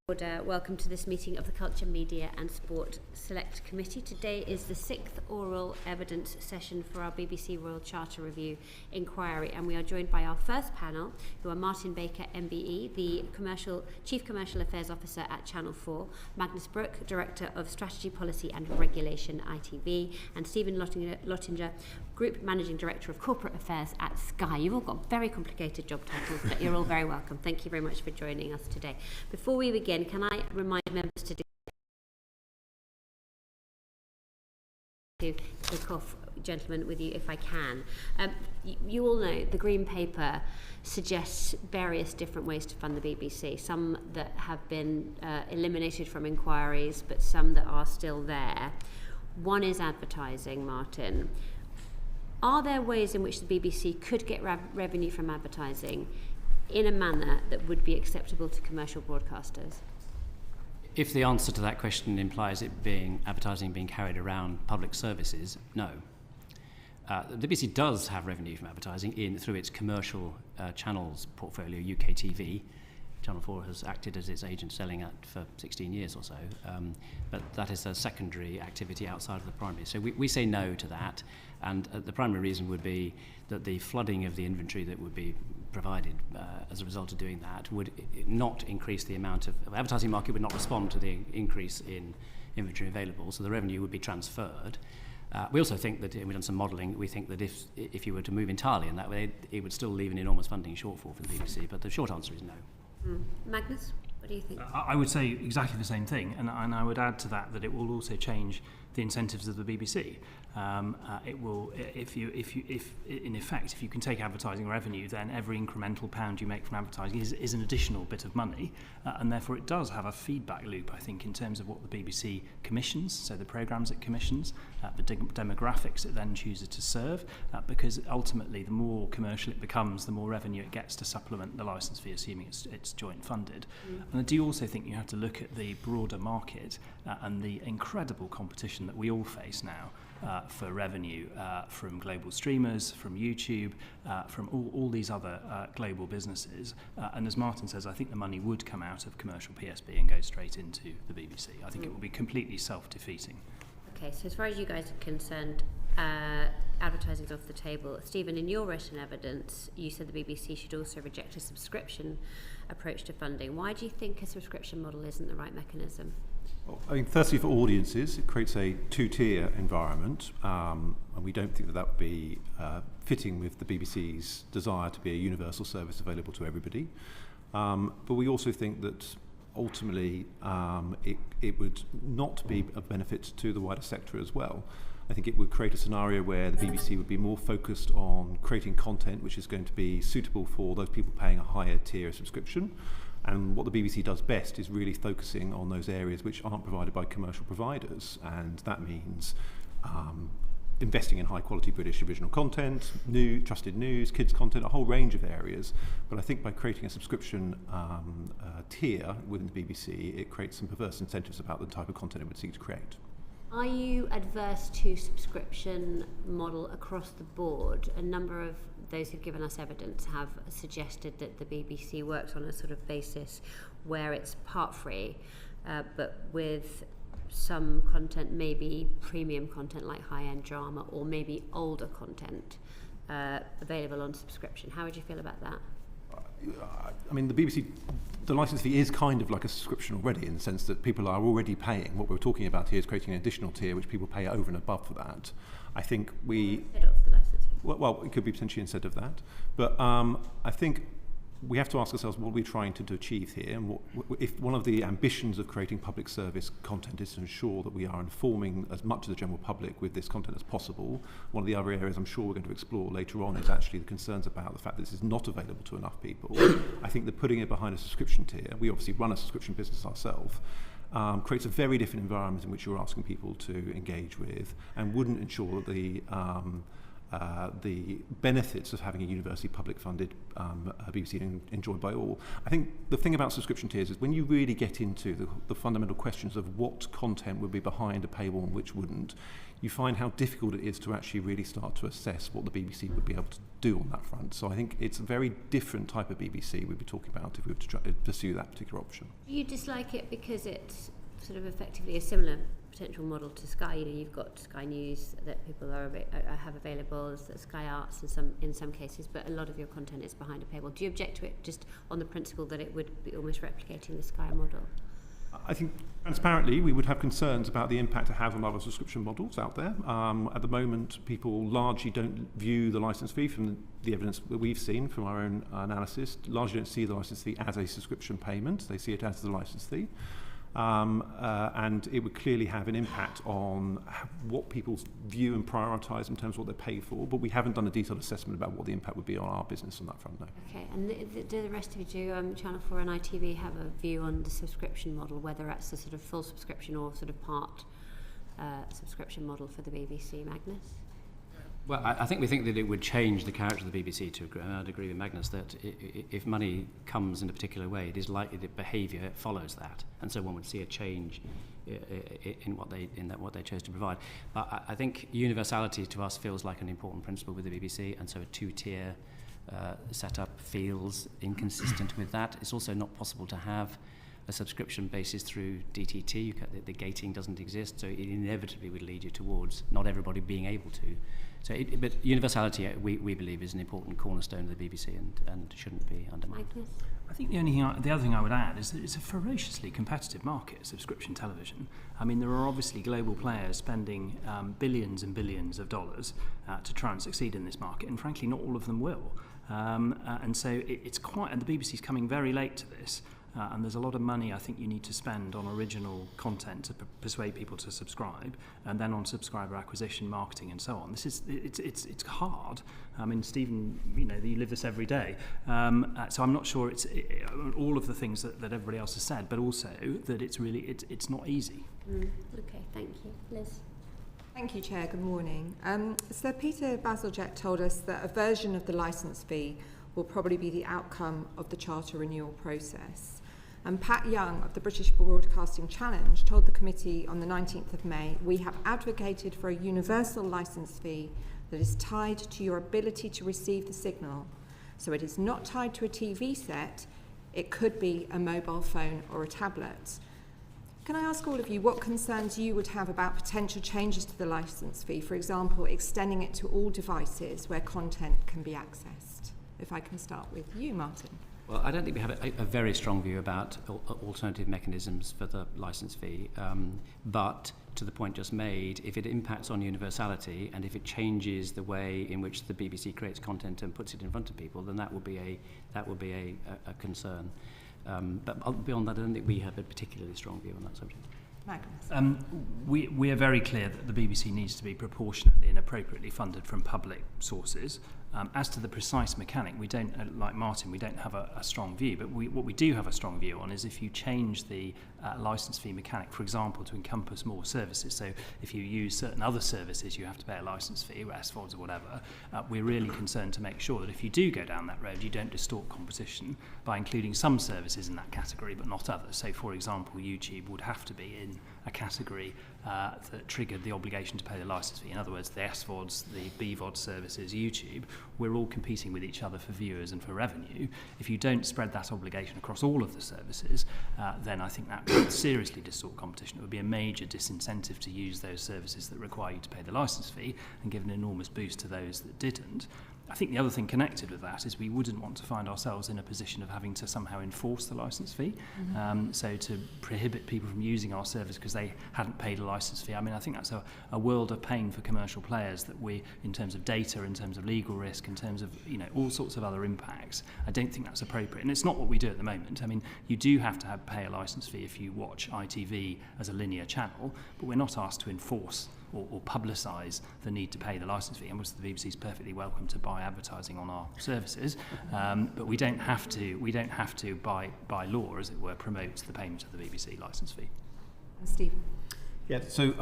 Welcome to this meeting of the Culture, Media and Sport Select Committee. Today is the 6th oral evidence session for our BBC Royal Charter Review inquiry, and we are joined by our first panel, who are Martin Baker, MBE, the Chief Commercial Affairs Officer at Channel 4, Magnus Brook, Director of Strategy, Policy and Regulation, ITV, and Stephen Lottinger, Group Managing Director of Corporate Affairs at Sky. You've all got very complicated job titles, but you're all very welcome. Thank you very much for joining us today. Before we begin, can I remind members to kick off, gentlemen, with you if I can. You all know the Green Paper suggests various different ways to fund the BBC, some that have been eliminated from inquiries, but some that are still there. One is advertising, Martin. Are there ways in which the BBC could get revenue from advertising in a manner that would be acceptable to commercial broadcasters? If the answer to that question implies it being advertising being carried around public services, no. The BBC does have revenue from advertising through its commercial channels portfolio, UK TV. Channel 4 has acted as its agent selling that for 16 years or so, but that is a secondary activity outside of the primary. So we say no to that, and the primary reason would be that the flooding of the inventory that would be provided as a result of doing that would not increase the amount of advertising market, would not respond to the increase in inventory available, so the revenue would be transferred. We also think that, we've done some modelling, we think that if you were to move entirely in that way, it would still leave an enormous funding shortfall for the BBC, but the short answer is no. Magnus, what do you think? I would say exactly the same thing, and I would add to that it will also change the incentives of the BBC. It will, if in effect, if you can take advertising revenue, then every incremental pound you make from advertising is an additional bit of money, and therefore it does have a feedback loop, I think, in terms of what the BBC commissions, so the programmes it commissions, the demographics it then chooses to serve, because ultimately the more commercial it becomes, the more revenue it gets to supplement the licence fee, assuming it's joint funded. And I do also think you have to look at the broader market and the incredible competition that we all face now for revenue from global streamers, from YouTube, from all these other global businesses. And as Martin says, I think the money would come out of commercial PSB and go straight into the BBC. I think it will be completely self-defeating. Okay, so as far as you guys are concerned, advertising's off the table. Stephen, in your written evidence, you said the BBC should also reject a subscription approach to funding. Why do you think a subscription model isn't the right mechanism? Well, I mean, firstly, for audiences, it creates a two-tier environment, and we don't think that would be fitting with the BBC's desire to be a universal service available to everybody. But we also think that ultimately it would not be of benefit to the wider sector as well. I think it would create a scenario where the BBC would be more focused on creating content which is going to be suitable for those people paying a higher tier subscription. And what the BBC does best is really focusing on those areas which aren't provided by commercial providers, and that means investing in high quality British original content, new trusted news, kids content, a whole range of areas. But I think by creating a subscription tier within the BBC, it creates some perverse incentives about the type of content it would seek to create. Are you adverse to subscription model across the board? A number of those who've given us evidence have suggested that the BBC works on a sort of basis where it's part free, but with some content, maybe premium content like high-end drama, or maybe older content available on subscription. How would you feel about that? I mean, the BBC, the licence fee is kind of like a subscription already, in the sense that people are already paying. What we're talking about here is creating an additional tier which people pay over and above for that. I think Instead of the licence fee. Well, it could be potentially instead of that. But I think we have to ask ourselves, what are we trying to achieve here? And if one of the ambitions of creating public service content is to ensure that we are informing as much of the general public with this content as possible, one of the other areas I'm sure we're going to explore later on is actually the concerns about the fact that this is not available to enough people. I think that putting it behind a subscription tier, we obviously run a subscription business ourselves, creates a very different environment in which you're asking people to engage with, and wouldn't ensure that the the benefits of having a university public-funded BBC enjoyed by all. I think the thing about subscription tiers is when you really get into the fundamental questions of what content would be behind a paywall and which wouldn't, you find how difficult it is to actually really start to assess what the BBC would be able to do on that front. So I think it's a very different type of BBC we'd be talking about if we were to try to pursue that particular option. Do you dislike it because it's sort of effectively a similar potential model to Sky? You know, you've got Sky News that people have available, Sky Arts in some cases, but a lot of your content is behind a paywall. Do you object to it just on the principle that it would be almost replicating the Sky model? I think transparently we would have concerns about the impact it has on other subscription models out there. At the moment, people largely don't view the licence fee, from the evidence that we've seen from our own analysis, largely don't see the licence fee as a subscription payment. They see it as the licence fee. And it would clearly have an impact on what people view and prioritise in terms of what they pay for, but we haven't done a detailed assessment about what the impact would be on our business on that front, no. Okay, and do the rest of you, do Channel 4 and ITV have a view on the subscription model, whether that's a sort of full subscription or sort of part subscription model for the BBC, Magnus? Well, I think we think that it would change the character of the BBC to agree. I'd agree with Magnus that if money comes in a particular way, it is likely that behaviour follows that, and so one would see a change in what they chose to provide. But I think universality to us feels like an important principle with the BBC, and so a two-tier setup feels inconsistent with that. It's also not possible to have a subscription basis through DTT. The gating doesn't exist, so it inevitably would lead you towards not everybody being able to. So, but universality, we believe, is an important cornerstone of the BBC and shouldn't be undermined. I think the other thing I would add is that it's a ferociously competitive market, subscription television. I mean, there are obviously global players spending billions and billions of dollars to try and succeed in this market, and frankly, not all of them will. And so it's quite, and the BBC's coming very late to this. And there's a lot of money I think you need to spend on original content to persuade people to subscribe, and then on subscriber acquisition, marketing, and so on. It's hard. I mean, Stephen, you know, you live this every day. So I'm not sure it's all of the things that everybody else has said, but also that it's not easy. Okay, thank you, Liz. Thank you, Chair. Good morning. Sir Peter Bazalgette told us that a version of the licence fee will probably be the outcome of the charter renewal process. And Pat Young of the British Broadcasting Challenge told the committee on the 19th of May, "We have advocated for a universal licence fee that is tied to your ability to receive the signal. So it is not tied to a TV set, it could be a mobile phone or a tablet." Can I ask all of you what concerns you would have about potential changes to the licence fee, for example, extending it to all devices where content can be accessed? If I can start with you, Martin. Well, I don't think we have a very strong view about alternative mechanisms for the licence fee, but to the point just made, if it impacts on universality and if it changes the way in which the BBC creates content and puts it in front of people, then that will be a concern. But beyond that, I don't think we have a particularly strong view on that subject. Magnus. We are very clear that the BBC needs to be proportionately and appropriately funded from public sources. As to the precise mechanic, we don't, like Martin, we don't have a strong view, but what we do have a strong view on is if you change the licence fee mechanic, for example, to encompass more services. So if you use certain other services, you have to pay a licence fee, or SVODs or whatever. We're really concerned to make sure that if you do go down that road, you don't distort competition by including some services in that category, but not others. So, for example, YouTube would have to be in a category that triggered the obligation to pay the licence fee. In other words, the SVODs, the BVOD services, YouTube, we're all competing with each other for viewers and for revenue. If you don't spread that obligation across all of the services, then I think that would seriously distort competition. It would be a major disincentive to use those services that require you to pay the licence fee and give an enormous boost to those that didn't. I think the other thing connected with that is we wouldn't want to find ourselves in a position of having to somehow enforce the licence fee. So to prohibit people from using our service because they hadn't paid a licence fee. I mean, I think that's a world of pain for commercial players that we, in terms of data, in terms of legal risk, in terms of, you know, all sorts of other impacts. I don't think that's appropriate. And it's not what we do at the moment. I mean, you do have to pay a licence fee if you watch ITV as a linear channel, but we're not asked to enforce or publicise the need to pay the licence fee. And the BBC is perfectly welcome to buy advertising on our services, but we don't have to by law, as it were, promote the payment of the BBC licence fee. And Stephen. Yeah, so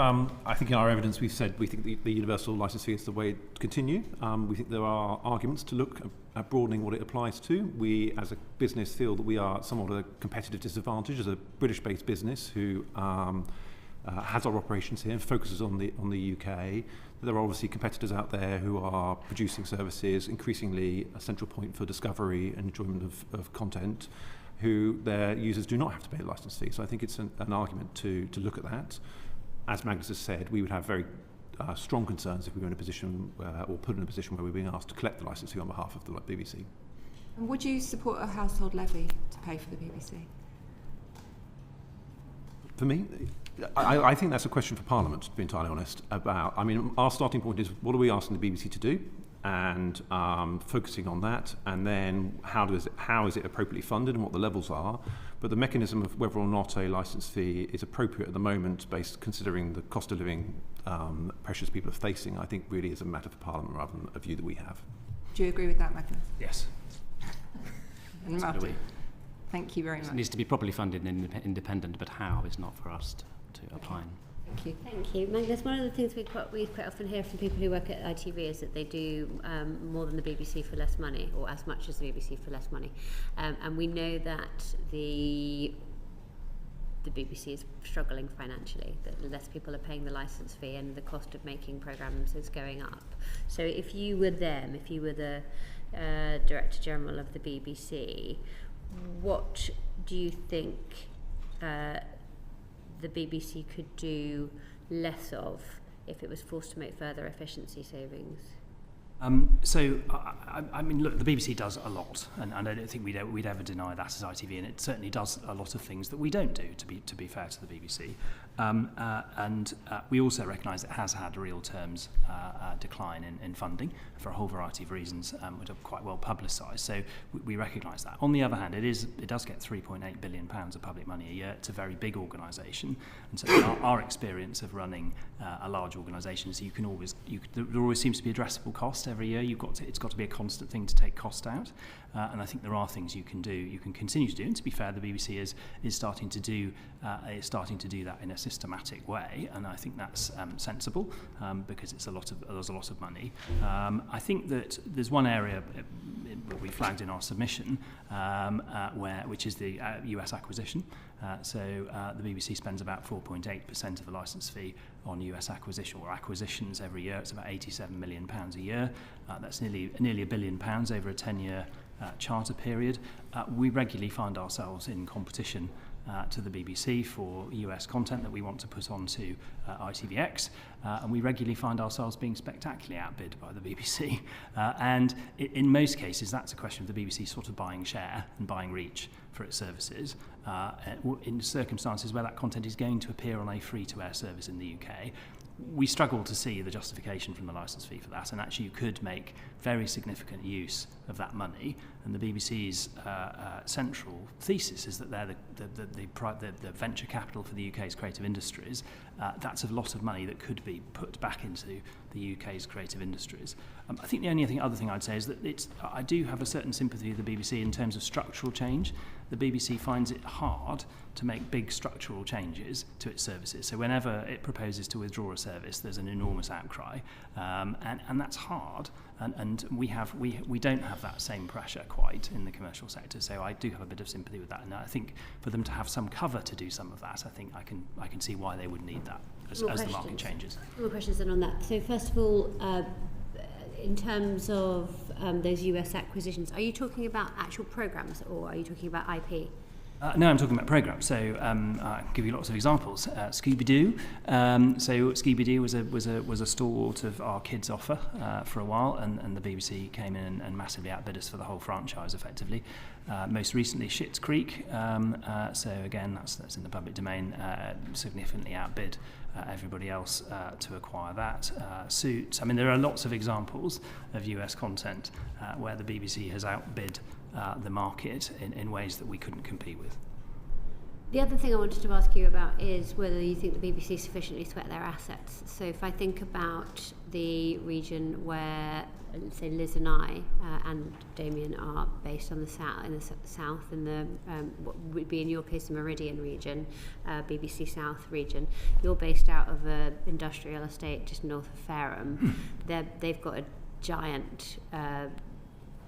I think in our evidence we've said we think the universal licence fee is the way to continue. We think there are arguments to look at broadening what it applies to. We, as a business, feel that we are somewhat at a competitive disadvantage as a British-based business who has our operations here and focuses on the UK. There are obviously competitors out there who are producing services, increasingly a central point for discovery and enjoyment of content, who their users do not have to pay a licence fee. So I think it's an argument to look at that. As Magnus has said, we would have very strong concerns if we were in a position or put in a position where we were being asked to collect the licence fee on behalf of the BBC. And would you support a household levy to pay for the BBC? For me, I think that's a question for Parliament, to be entirely honest. Our starting point is what are we asking the BBC to do, and focusing on that, and then how is it appropriately funded and what the levels are. But the mechanism of whether or not a licence fee is appropriate at the moment, considering the cost of living pressures people are facing, I think really is a matter for Parliament rather than a view that we have. Do you agree with that, Magnus? Yes. And Martin? Thank you very much. It needs to be properly funded and independent, but how is not for us to opine. Thank you. Thank you. Magnus, one of the things we quite often hear from people who work at ITV is that they do more than the BBC for less money, or as much as the BBC for less money. And we know that the BBC is struggling financially, that less people are paying the licence fee and the cost of making programmes is going up. So if you were the Director General of the BBC, what do you think the BBC could do less of if it was forced to make further efficiency savings? I mean, look, the BBC does a lot, and I don't think we'd ever deny that as ITV, and it certainly does a lot of things that we don't do, to be fair to the BBC. And we also recognise it has had real terms decline in funding for a whole variety of reasons, which are quite well publicised. So we recognise that. On the other hand, it does get £3.8 billion of public money a year. It's a very big organisation, and so our experience of running a large organisation is there always seems to be addressable cost every year. It's got to be a constant thing to take cost out, and I think there are things you can do. You can continue to do, and to be fair, the BBC is starting to do that in a systematic way, and I think that's sensible because there's a lot of money. I think that there's one area that we flagged in our submission, which is the US acquisition. So the BBC spends about 4.8% of the licence fee on US acquisition or acquisitions every year. It's about £87 million a year. That's nearly £1 billion over a 10-year charter period. We regularly find ourselves in competition to the BBC for US content that we want to put onto ITVX, and we regularly find ourselves being spectacularly outbid by the BBC. And in most cases, that's a question of the BBC sort of buying share and buying reach for its services in circumstances where that content is going to appear on a free-to-air service in the UK. We struggle to see the justification from the licence fee for that, and actually you could make very significant use of that money. And the BBC's central thesis is that they're the venture capital for the UK's creative industries. That's a lot of money that could be put back into the UK's creative industries. I think the only other thing I'd say is that I do have a certain sympathy with the BBC in terms of structural change. The BBC finds it hard to make big structural changes to its services. So whenever it proposes to withdraw a service, there's an enormous outcry, and that's hard. And we don't have that same pressure quite in the commercial sector. So I do have a bit of sympathy with that, and I think for them to have some cover to do some of that, I think I can see why they would need that as the market changes. More questions then on that. So first of all, in terms of those US acquisitions, are you talking about actual programmes or are you talking about IP? No, I'm talking about programmes. So I'll give you lots of examples. Scooby-Doo. So Scooby-Doo was a stalwart of our kids' offer for a while, and the BBC came in and massively outbid us for the whole franchise, effectively. Most recently, Schitt's Creek. So again, that's in the public domain. Significantly outbid everybody else to acquire that. Suits. I mean, there are lots of examples of US content where the BBC has outbid the market in ways that we couldn't compete with. The other thing I wanted to ask you about is whether you think the BBC sufficiently sweat their assets. So if I think about the region where, say, Liz and I and Damien are based on the south, in the what would be in your case the Meridian region, BBC South region. You're based out of an industrial estate just north of Fareham. They've got a giant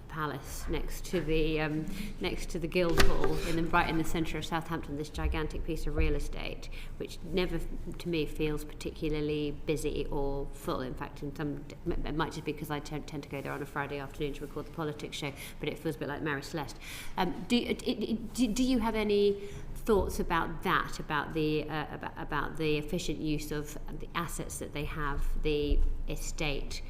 palace next to the Guildhall right in the centre of Southampton, this gigantic piece of real estate which never to me feels particularly busy or full. In fact, it might just be because I tend to go there on a Friday afternoon to record the politics show, but it feels a bit like Mary Celeste. Do you have any thoughts about that, about the efficient use of the assets that they have, the estate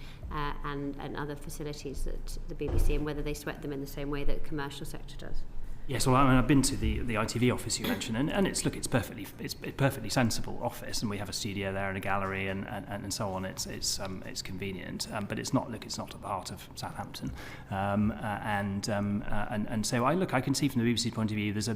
and other facilities that the BBC, and whether they sweat them in the same way that the commercial sector does? Yes, well, I mean, I've been to the ITV office you mentioned, and it's a perfectly sensible office, and we have a studio there and a gallery and so on. It's convenient, but it's not at the heart of Southampton, and so I can see from the BBC's point of view there's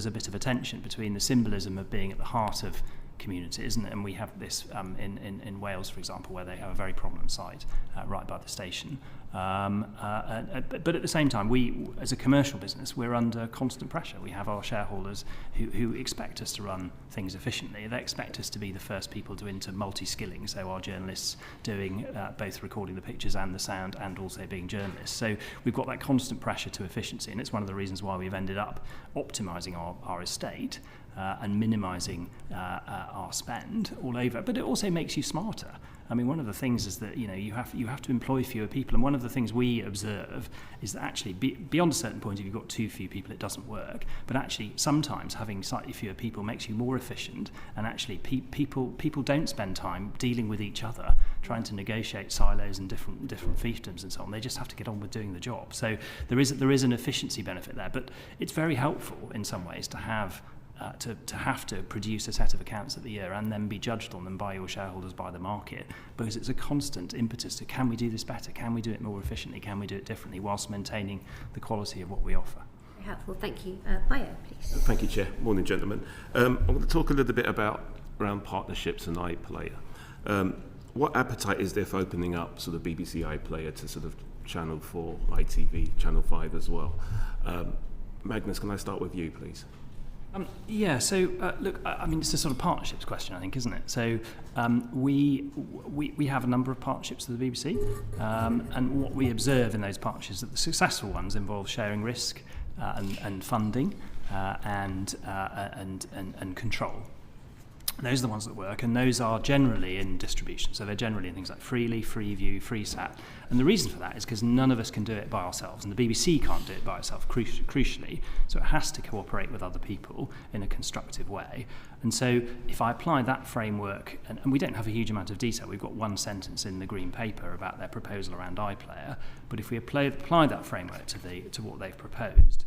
a bit of a tension between the symbolism of being at the heart of communities, and we have this in Wales, for example, where they have a very prominent site right by the station. But at the same time, we, as a commercial business, we're under constant pressure. We have our shareholders who expect us to run things efficiently. They expect us to be the first people into multi-skilling, so our journalists doing both recording the pictures and the sound and also being journalists. So we've got that constant pressure to efficiency, and it's one of the reasons why we've ended up optimising our estate and minimising our spend all over. But it also makes you smarter. I mean, one of the things is that you have to employ fewer people, and one of the things we observe is that actually beyond a certain point, if you've got too few people, it doesn't work. But actually, sometimes having slightly fewer people makes you more efficient, and actually people don't spend time dealing with each other, trying to negotiate silos and different fiefdoms and so on. They just have to get on with doing the job. So there is an efficiency benefit there, but it's very helpful in some ways to have to produce a set of accounts at the year and then be judged on them by your shareholders, by the market, because it's a constant impetus to, can we do this better, can we do it more efficiently, can we do it differently, whilst maintaining the quality of what we offer. Very helpful, thank you. Bayo, please. Thank you, Chair. Morning, gentlemen. I want to talk a little bit around partnerships and iPlayer. What appetite is there for opening up sort of BBC iPlayer to sort of Channel 4, ITV, Channel 5 as well? Magnus, can I start with you, please? Look, I mean, it's a sort of partnerships question, I think, isn't it? So we have a number of partnerships with the BBC, and what we observe in those partnerships is that the successful ones involve sharing risk and funding and control. Those are the ones that work, and those are generally in distribution. So they're generally in things like Freely, Freeview, FreeSat. And the reason for that is because none of us can do it by ourselves, and the BBC can't do it by itself, crucially. So it has to cooperate with other people in a constructive way. And so if I apply that framework, and we don't have a huge amount of detail, we've got one sentence in the Green Paper about their proposal around iPlayer, but if we apply that framework to what they've proposed,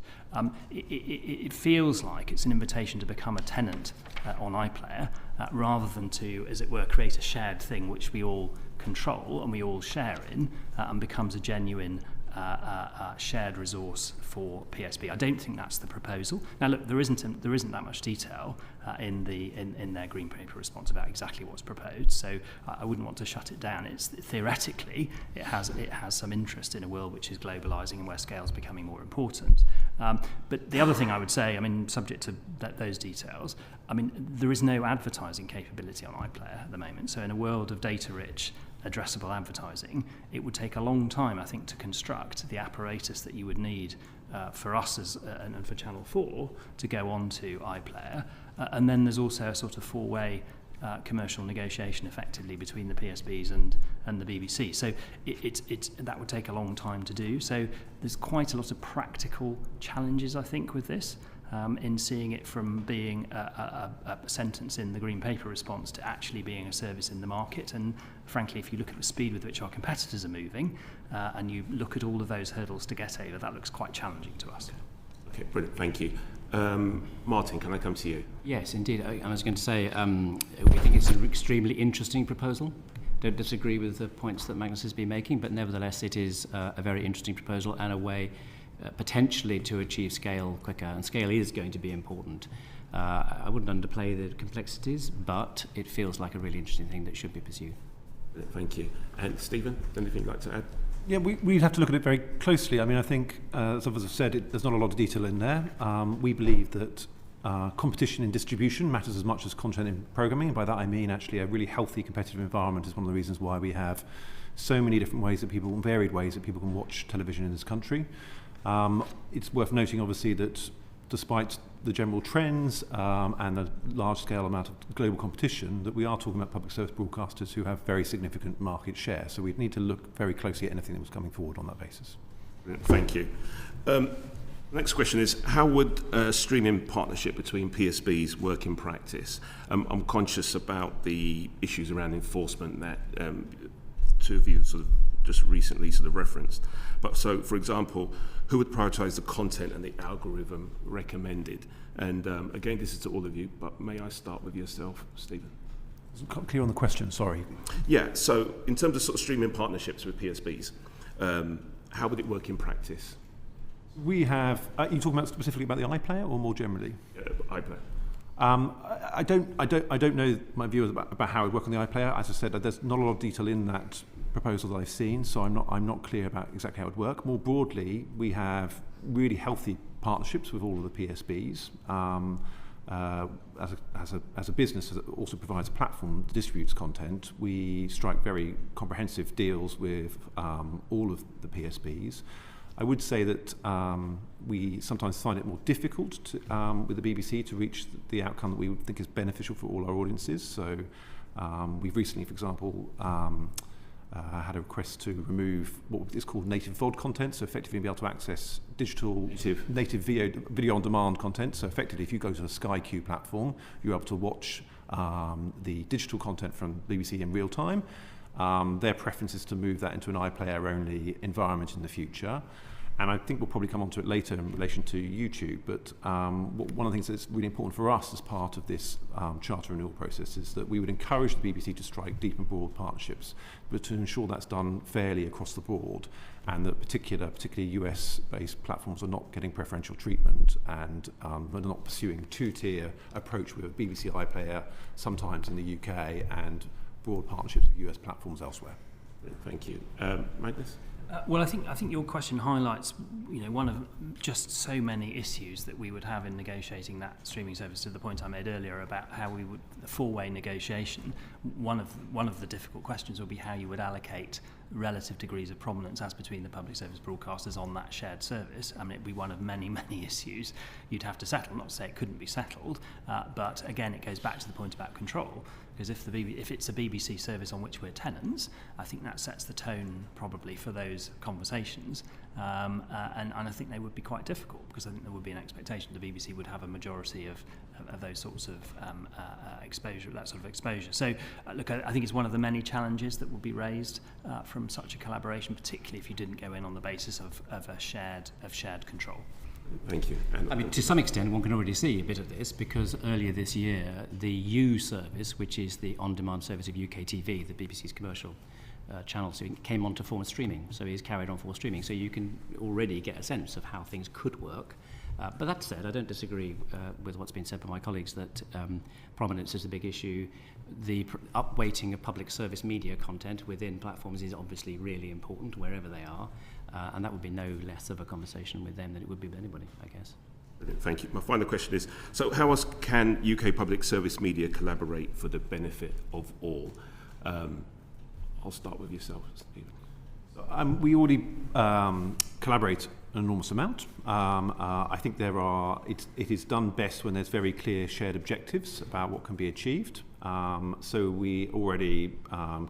it feels like it's an invitation to become a tenant on iPlayer, rather than to, as it were, create a shared thing which we all control and we all share in, and becomes a genuine shared resource for PSB. I don't think that's the proposal. Now, look, there isn't that much detail in their Green Paper response about exactly what's proposed, so I wouldn't want to shut it down. It's theoretically it has some interest in a world which is globalising and where scale is becoming more important. But the other thing I would say, I mean, subject to those details, I mean, there is no advertising capability on iPlayer at the moment. So in a world of data-rich, addressable advertising, it would take a long time, I think, to construct the apparatus that you would need for us and for Channel 4 to go on to iPlayer. And then there's also a sort of four-way commercial negotiation effectively between the PSBs and the BBC. So that would take a long time to do. So there's quite a lot of practical challenges, I think, with this. In seeing it from being a sentence in the Green Paper response to actually being a service in the market. And frankly, if you look at the speed with which our competitors are moving, and you look at all of those hurdles to get over, that looks quite challenging to us. Okay, brilliant, thank you. Martin, can I come to you? Yes, indeed. I was going to say, we think it's an extremely interesting proposal. Don't disagree with the points that Magnus has been making, but nevertheless it is a very interesting proposal and a way potentially to achieve scale quicker, and scale is going to be important. I wouldn't underplay the complexities, but it feels like a really interesting thing that should be pursued. Thank you. And Stephen, anything you'd like to add? Yeah, we'd have to look at it very closely. I mean, I think, as others have said, there's not a lot of detail in there. We believe that competition in distribution matters as much as content in programming, and by that I mean actually a really healthy competitive environment is one of the reasons why we have so many different varied ways that people can watch television in this country. It's worth noting, obviously, that despite the general trends and the large-scale amount of global competition, that we are talking about public service broadcasters who have very significant market share. So we'd need to look very closely at anything that was coming forward on that basis. Thank you. Next question is, how would a streaming partnership between PSBs work in practice? I'm conscious about the issues around enforcement that two of you sort of just recently sort of referenced. But so, for example, who would prioritise the content and the algorithm recommended? And again, this is to all of you, but may I start with yourself, Stephen? Wasn't quite clear on the question, sorry. Yeah, so in terms of sort of streaming partnerships with PSBs, how would it work in practice? We have, are you talking about specifically about the iPlayer or more generally? iPlayer. I don't know my view about how it would work on the iPlayer. As I said, there's not a lot of detail in that proposal that I've seen, so I'm not clear about exactly how it would work. More broadly, we have really healthy partnerships with all of the PSBs. As a business that also provides a platform that distributes content, we strike very comprehensive deals with all of the PSBs. I would say that we sometimes find it more difficult with the BBC to reach the outcome that we would think is beneficial for all our audiences. So we've recently, for example, had a request to remove what is called native VOD content, so effectively be able to access digital native video on demand content. So effectively, if you go to the Sky Q platform, you're able to watch the digital content from BBC in real time. Their preference is to move that into an iPlayer-only environment in the future. And I think we'll probably come on to it later in relation to YouTube, but one of the things that's really important for us as part of this charter renewal process is that we would encourage the BBC to strike deep and broad partnerships, but to ensure that's done fairly across the board, and that particularly US-based platforms are not getting preferential treatment and are not pursuing a two-tier approach with BBC iPlayer, sometimes in the UK, and broad partnerships with US platforms elsewhere. Thank you. Magnus? Well, I think your question highlights, one of just so many issues that we would have in negotiating that streaming service. To the point I made earlier about how we would the four-way negotiation. One of the difficult questions will be how you would allocate relative degrees of prominence as between the public service broadcasters on that shared service. I mean, it'd be one of many issues you'd have to settle. Not to say it couldn't be settled, but again, it goes back to the point about control. Because if it's a BBC service on which we're tenants, I think that sets the tone probably for those conversations, and I think they would be quite difficult, because I think there would be an expectation the BBC would have a majority of those sorts of exposure, that sort of exposure. So look, I think it's one of the many challenges that would be raised from such a collaboration, particularly if you didn't go in on the basis of shared control. Thank you. I mean, to some extent, one can already see a bit of this, because earlier this year, the U service, which is the on-demand service of UK TV, the BBC's commercial channel, so it came on to forward streaming. So it is carried on for streaming. So you can already get a sense of how things could work. But that said, I don't disagree with what's been said by my colleagues that prominence is a big issue. The upweighting of public service media content within platforms is obviously really important wherever they are. And that would be no less of a conversation with them than it would be with anybody, I guess. Thank you. My final question is, so how else can UK public service media collaborate for the benefit of all? I'll start with yourself, Stephen. We already collaborate an enormous amount. I think it is done best when there's very clear shared objectives about what can be achieved. So we already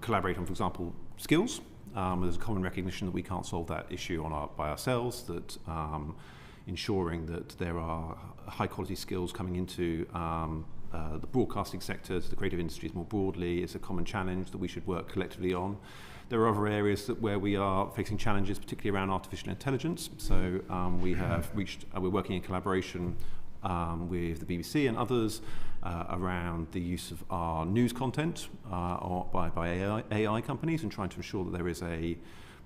collaborate on, for example, skills. There's a common recognition that we can't solve that issue by ourselves, that ensuring that there are high quality skills coming into the broadcasting sectors, the creative industries more broadly, is a common challenge that we should work collectively on. There are other areas where we are facing challenges, particularly around artificial intelligence. So we're working in collaboration with the BBC and others around the use of our news content by AI companies, and trying to ensure that there is a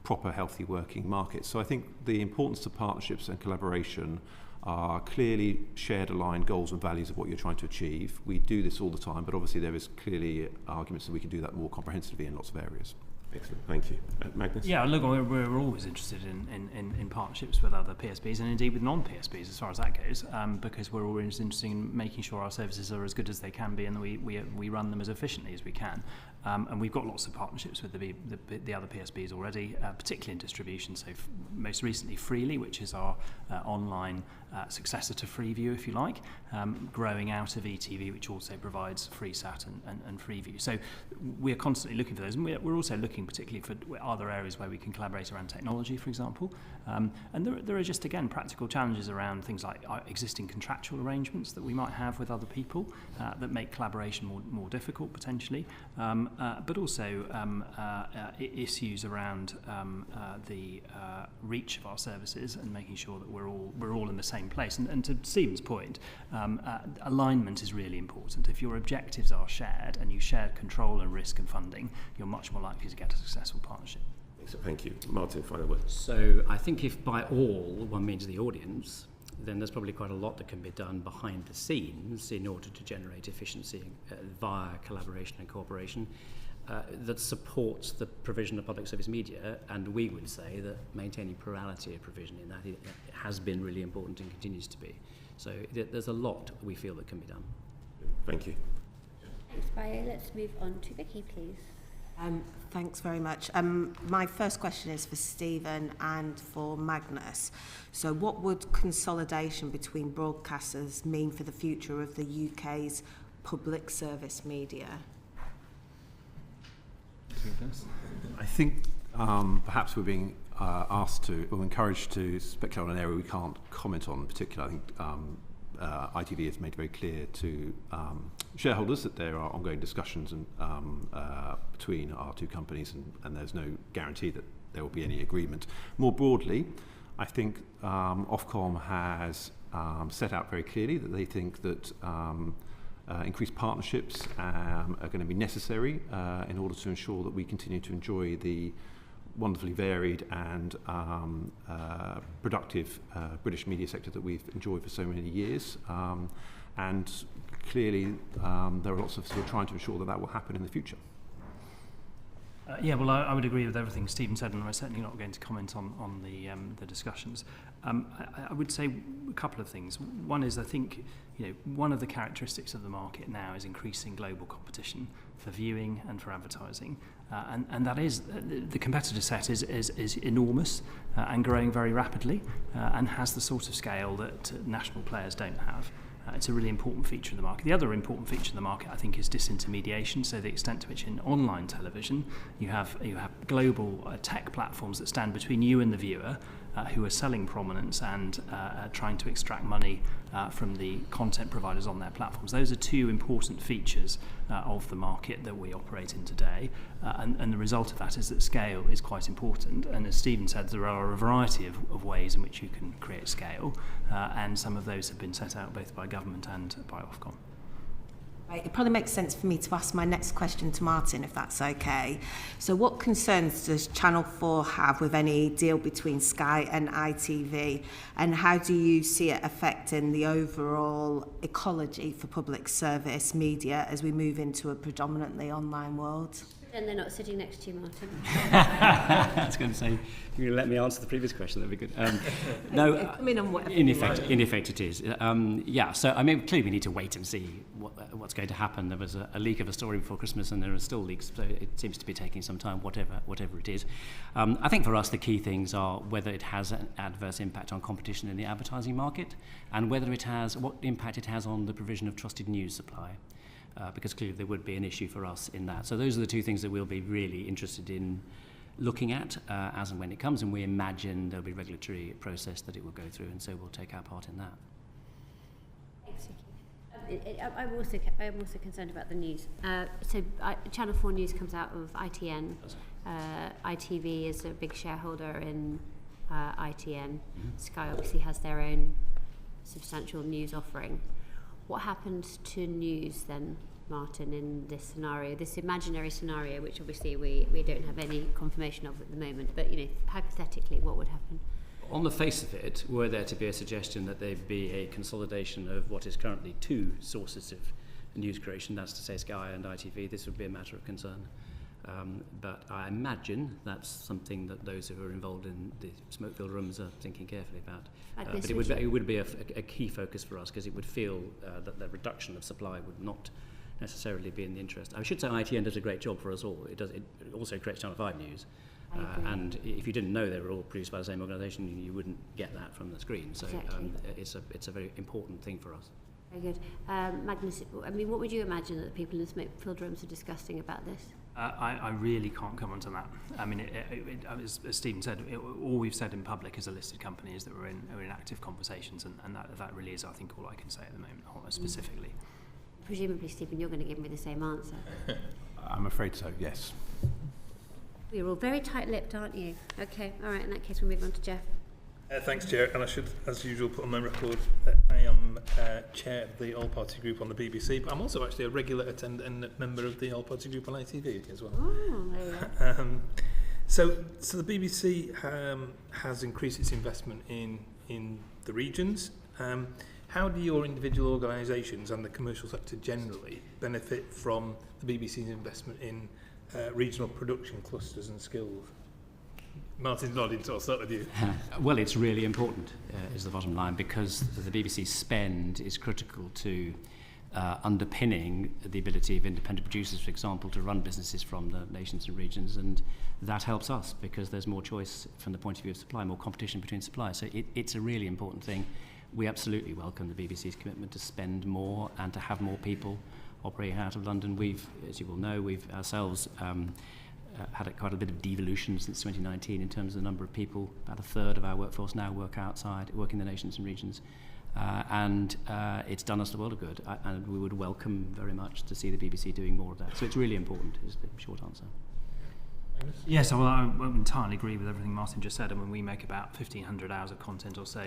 proper, healthy working markets. So I think the importance of partnerships and collaboration are clearly shared, aligned goals and values of what you're trying to achieve. We do this all the time, but obviously there is clearly arguments that we can do that more comprehensively in lots of areas. Excellent, thank you. Magnus? Yeah, look, we're always interested in partnerships with other PSBs and indeed with non-PSBs as far as that goes, because we're always interested in making sure our services are as good as they can be and that we run them as efficiently as we can. And we've got lots of partnerships with the other PSBs already, particularly in distribution. So most recently Freely, which is our online successor to Freeview, if you like, growing out of ETV, which also provides FreeSat and Freeview. So we're constantly looking for those, and we're also looking particularly for other areas where we can collaborate around technology, for example. And there are just, again, practical challenges around things like our existing contractual arrangements that we might have with other people that make collaboration more difficult, potentially. But also issues around the reach of our services and making sure that we're all in the same place. And to Stephen's point, alignment is really important. If your objectives are shared and you share control and risk and funding, you're much more likely to get a successful partnership. Thank you. Martin, final word. So I think if by all one means the audience, then there's probably quite a lot that can be done behind the scenes in order to generate efficiency via collaboration and cooperation that supports the provision of public service media. And we would say that maintaining plurality of provision in that it has been really important and continues to be. So there's a lot we feel that can be done. Thank you. Thanks, Bayo. Let's move on to Vicky, please. Thanks very much. My first question is for Stephen and for Magnus. So what would consolidation between broadcasters mean for the future of the UK's public service media? I think perhaps we're being asked to, or encouraged to speculate on an area we can't comment on in particular. I think ITV has made very clear to shareholders that there are ongoing discussions between our two companies, and there's no guarantee that there will be any agreement. More broadly, I think Ofcom has set out very clearly that they think that increased partnerships are going to be necessary in order to ensure that we continue to enjoy the wonderfully varied and productive British media sector that we've enjoyed for so many years. And clearly there are lots of us who are trying to ensure that that will happen in the future. Yeah, well, I would agree with everything Stephen said, and I'm certainly not going to comment on the discussions. I would say a couple of things. One is, I think, one of the characteristics of the market now is increasing global competition for viewing and for advertising, and that is the competitor set is enormous and growing very rapidly, and has the sort of scale that national players don't have. It's a really important feature of the market. The other important feature of the market, I think, is disintermediation. So the extent to which in online television you have global tech platforms that stand between you and the viewer, who are selling prominence and trying to extract money from the content providers on their platforms. Those are two important features of the market that we operate in today. And the result of that is that scale is quite important. And as Stephen said, there are a variety of ways in which you can create scale. And some of those have been set out both by government and by Ofcom. Right, it probably makes sense for me to ask my next question to Martin, if that's okay. So what concerns does Channel 4 have with any deal between Sky and ITV, and how do you see it affecting the overall ecology for public service media as we move into a predominantly online world? And they're not sitting next to you, Martin. I was going to say, you're going to let me answer the previous question, that'd be good. No, I mean, on whatever in effect it is. Yeah, so I mean, clearly we need to wait and see what's going to happen. There was a leak of a story before Christmas, and there are still leaks, so it seems to be taking some time, whatever it is. I think for us the key things are whether it has an adverse impact on competition in the advertising market, and whether it has, what impact it has on the provision of trusted news supply. Because clearly there would be an issue for us in that. So those are the two things that we'll be really interested in looking at as and when it comes, and we imagine there'll be a regulatory process that it will go through, and so we'll take our part in that. Thanks, Vicky. I'm also concerned about the news. So Channel 4 News comes out of ITN. ITV is a big shareholder in ITN. Sky obviously has their own substantial news offering. What happens to news then Martin, in this scenario, this imaginary scenario, which obviously we don't have any confirmation of at the moment, but hypothetically, what would happen? On the face of it, were there to be a suggestion that there be a consolidation of what is currently two sources of news creation, that's to say Sky and ITV, this would be a matter of concern. But I imagine that's something that those who are involved in the smoke-filled rooms are thinking carefully about. But it would be a key focus for us, because it would feel that the reduction of supply would not necessarily be in the interest. I should say ITN does a great job for us all. It also creates Channel 5 News. And if you didn't know they were all produced by the same organisation, you wouldn't get that from the screen. So exactly. It's a very important thing for us. Very good. Magnus, what would you imagine that the people in the smoke-filled rooms are discussing about this? I really can't comment on that. As Stephen said, all we've said in public as a listed company is that we're in active conversations, and that really is, I think, all I can say at the moment, specifically. Presumably, Stephen, you're going to give me the same answer. I'm afraid so, yes. You're all very tight-lipped, aren't you? Okay, all right, in that case, we'll move on to Jeff. Thanks, Chair. And I should, as usual, put on my record that I am Chair of the All-Party Group on the BBC, but I'm also actually a regular attendant and member of the All-Party Group on ITV as well. Oh, there you go. So the BBC has increased its investment in the regions. How do your individual organisations and the commercial sector generally benefit from the BBC's investment in regional production clusters and skills? Martin's nodding, so I'll start with you. Well, it's really important, is the bottom line, because the BBC's spend is critical to underpinning the ability of independent producers, for example, to run businesses from the nations and regions, and that helps us because there's more choice from the point of view of supply, more competition between suppliers. So it's a really important thing. We absolutely welcome the BBC's commitment to spend more and to have more people operating out of London. We've, as you will know, we've ourselves had quite a bit of devolution since 2019 in terms of the number of people. About a third of our workforce now work in the nations and regions. And it's done us the world of good. And we would welcome very much to see the BBC doing more of that. So it's really important, is the short answer. Yes, well, I entirely agree with everything Martin just said. I mean, we make about 1,500 hours of content or so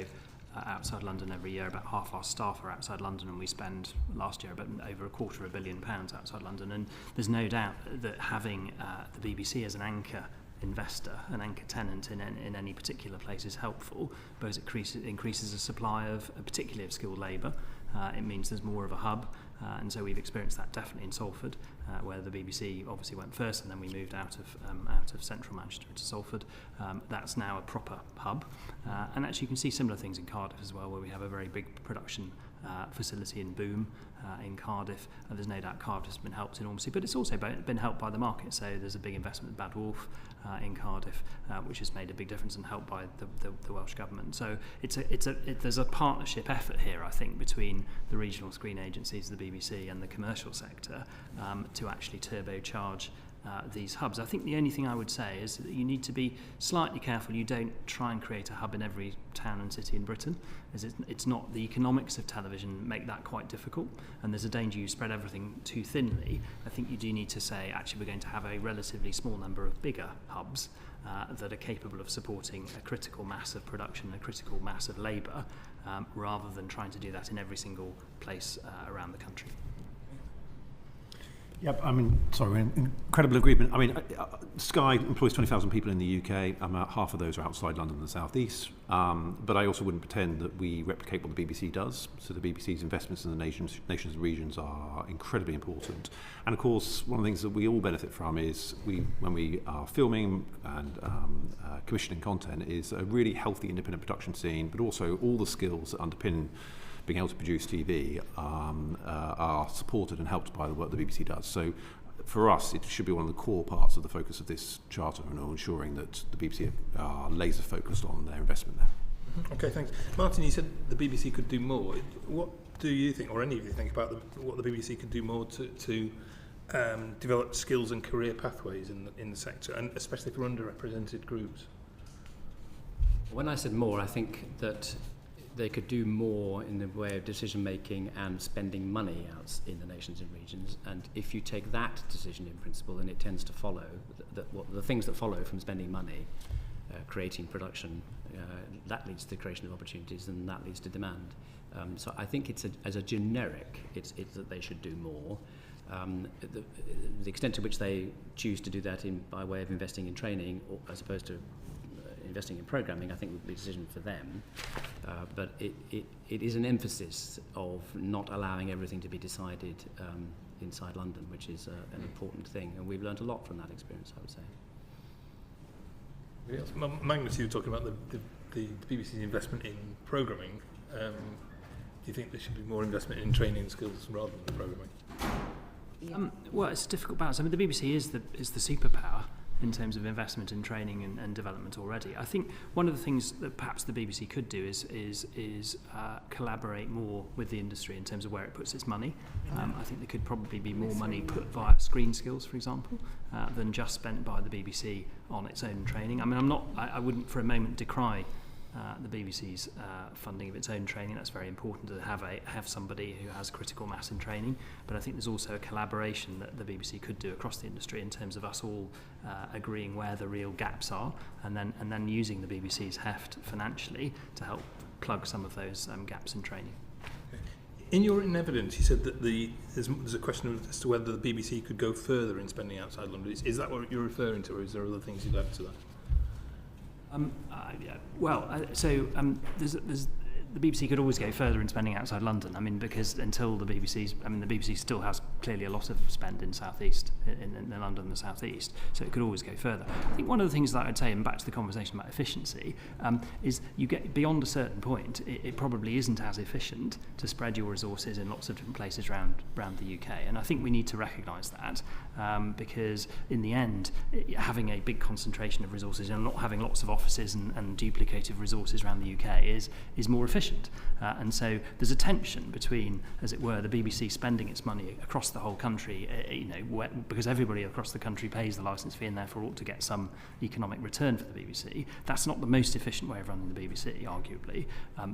outside London every year. About half our staff are outside London, and we spend last year about over £250 million outside London. And there's no doubt that having the BBC as an anchor investor, an anchor tenant in any particular place is helpful, because it increases the supply of particularly of skilled labour. It means there's more of a hub, and so we've experienced that definitely in Salford, where the BBC obviously went first, and then we moved out of central Manchester into Salford. That's now a proper hub, and actually you can see similar things in Cardiff as well, where we have a very big production facility in Boom in Cardiff, and there's no doubt Cardiff has been helped enormously, but it's also been helped by the market. So there's a big investment in Bad Wolf in Cardiff, which has made a big difference and helped by the Welsh Government. So there's a partnership effort here, I think, between the regional screen agencies, the BBC, and the commercial sector to actually turbocharge these hubs. I think the only thing I would say is that you need to be slightly careful you don't try and create a hub in every town and city in Britain, as it's not, the economics of television make that quite difficult, and there's a danger you spread everything too thinly. I think you do need to say, actually, we're going to have a relatively small number of bigger hubs that are capable of supporting a critical mass of production, a critical mass of labour, rather than trying to do that in every single place around the country. Yep, we're in incredible agreement. Sky employs 20,000 people in the UK. About half of those are outside London and the South East. But I also wouldn't pretend that we replicate what the BBC does. So the BBC's investments in the nations and regions are incredibly important. And of course, one of the things that we all benefit from is when we are filming and commissioning content, is a really healthy independent production scene, but also all the skills that underpin being able to produce TV are supported and helped by the work the BBC does. So for us, it should be one of the core parts of the focus of this charter, and ensuring that the BBC are laser focused on their investment there. Okay, thanks. Martin, you said the BBC could do more. What do you think, or any of you think, about what the BBC could do more to develop skills and career pathways in the sector, and especially for underrepresented groups? When I said more, I think that they could do more in the way of decision making and spending money out in the nations and regions. And if you take that decision in principle, then it tends to follow the things that follow from spending money, creating production, that leads to the creation of opportunities, and that leads to demand. So I think as a generic, it's that they should do more. The extent to which they choose to do that by way of investing in training, or as opposed to investing in programming, I think would be a decision for them. But it is an emphasis of not allowing everything to be decided inside London, which is an important thing, and we've learned a lot from that experience, I would say. Yes. Magnus, you were talking about the BBC's investment in programming. Do you think there should be more investment in training skills rather than programming? Well, it's a difficult balance. I mean, the BBC is the superpower in terms of investment in training and development already. I think one of the things that perhaps the BBC could do is collaborate more with the industry in terms of where it puts its money. I think there could probably be more money put via screen skills, for example, than just spent by the BBC on its own training. I mean, I wouldn't for a moment decry the BBC's funding of its own training. That's very important to have somebody who has critical mass in training. But I think there's also a collaboration that the BBC could do across the industry in terms of us all agreeing where the real gaps are, and then using the BBC's heft financially to help plug some of those gaps in training. In your in evidence, you said that there's a question as to whether the BBC could go further in spending outside London. Is that what you're referring to, or is there other things you'd add to that? There's the BBC could always go further in spending outside London. I mean, because until the BBC still has clearly a lot of spend in southeast, in London and the southeast, so it could always go further. I think one of the things that I'd say, and back to the conversation about efficiency, is you get beyond a certain point, it probably isn't as efficient to spread your resources in lots of different places around the UK, and I think we need to recognise that, because in the end, having a big concentration of resources and not having lots of offices and duplicative resources around the UK is more efficient. And so there's a tension between, as it were, the BBC spending its money across the whole country, because everybody across the country pays the licence fee and therefore ought to get some economic return for the BBC. That's not the most efficient way of running the BBC, arguably,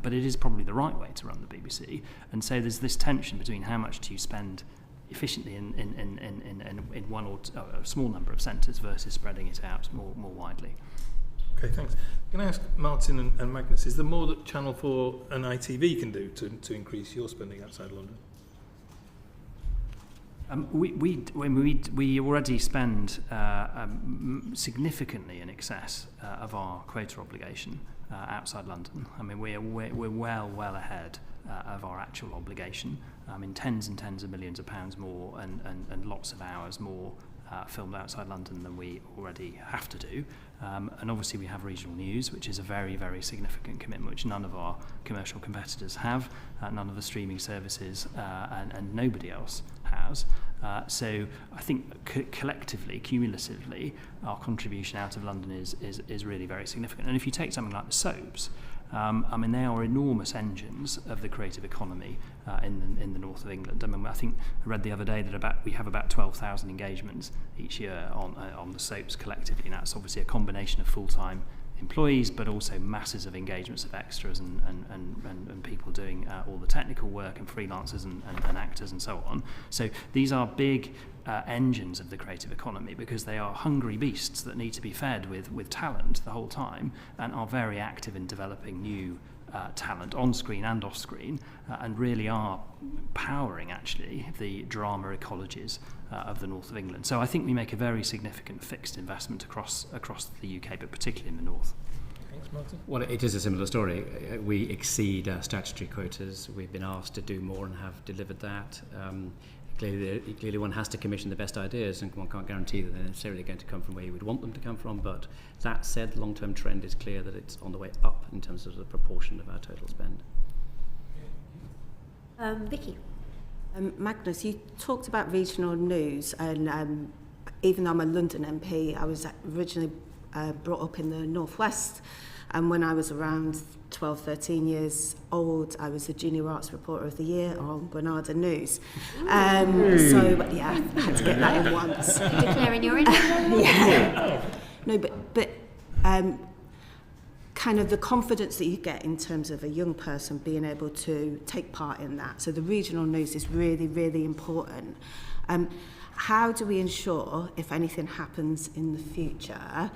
but it is probably the right way to run the BBC. And so there's this tension between how much do you spend efficiently in one or a small number of centres versus spreading it out more widely. Okay, thanks. Can I ask Martin and Magnus, is there more that Channel 4 and ITV can do to increase your spending outside London? We already spend significantly in excess of our quota obligation outside London. I mean, we're well ahead of our actual obligation. In tens and tens of millions of pounds more and lots of hours more filmed outside London than we already have to do. And obviously we have regional news, which is a very, very significant commitment, which none of our commercial competitors have, none of the streaming services, and nobody else has. So I think collectively, cumulatively, our contribution out of London is really very significant. And if you take something like the soaps, I mean, they are enormous engines of the creative economy in the north of England. I mean, I think I read the other day that we have about 12,000 engagements each year on the soaps collectively, and that's obviously a combination of full-time employees, but also masses of engagements of extras and people doing all the technical work and freelancers and actors and so on. So these are big engines of the creative economy because they are hungry beasts that need to be fed with talent the whole time and are very active in developing new talent on screen and off screen, and really are powering actually the drama ecologies of the north of England. So I think we make a very significant fixed investment across the UK, but particularly in the north. Thanks, Martin. Well, it is a similar story. We exceed our statutory quotas. We've been asked to do more and have delivered that. Clearly one has to commission the best ideas, and one can't guarantee that they're necessarily going to come from where you would want them to come from, but that said, the long-term trend is clear that it's on the way up in terms of the proportion of our total spend. Vicky. Magnus, you talked about regional news, and even though I'm a London MP, I was originally brought up in the northwest, and when I was around 12, 13 years old, I was the Junior Arts Reporter of the Year on Granada News. So, yeah, I had to get that in once. Declaring your interest. Yeah. No, but kind of the confidence that you get in terms of a young person being able to take part in that. So the regional news is really, really important. How do we ensure, if anything happens in the future,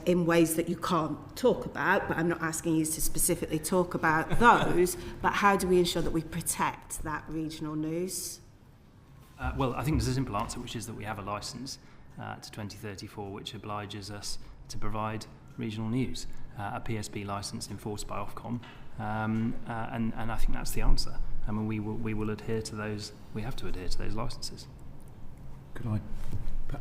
in ways that you can't talk about, but I'm not asking you to specifically talk about those, but how do we ensure that we protect that regional news? Well, I think there's a simple answer, which is that we have a licence to 2034, which obliges us to provide regional news, a PSB licence enforced by Ofcom, and I think that's the answer. I mean, we will adhere to those. We have to adhere to those licences. Could I,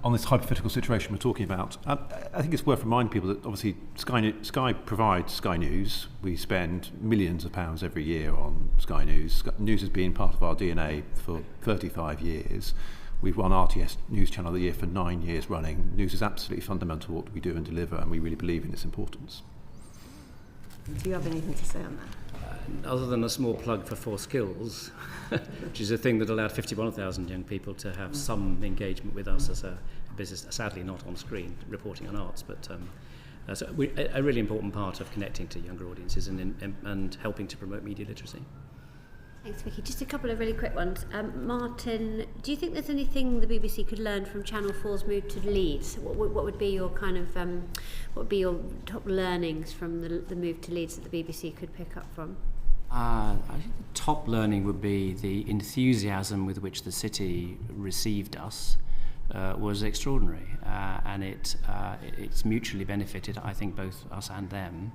on this hypothetical situation we're talking about, I think it's worth reminding people that obviously Sky provides Sky News. We spend millions of pounds every year on Sky News. News has been part of our DNA for 35 years. We've won RTS News Channel of the Year for 9 years running. News is absolutely fundamental to what we do and deliver, and we really believe in its importance. Do you have anything to say on that? Other than a small plug for 4Skills, which is a thing that allowed 51,000 young people to have some engagement with us as a business, sadly not on screen, reporting on arts, but a really important part of connecting to younger audiences and helping to promote media literacy. Thanks, Vicky. Just a couple of really quick ones. Martin, do you think there's anything the BBC could learn from Channel 4's move to Leeds? What would be your kind of what would be your top learnings from the move to Leeds that the BBC could pick up from? I think the top learning would be the enthusiasm with which the city received us was extraordinary, and it's mutually benefited, I think, both us and them.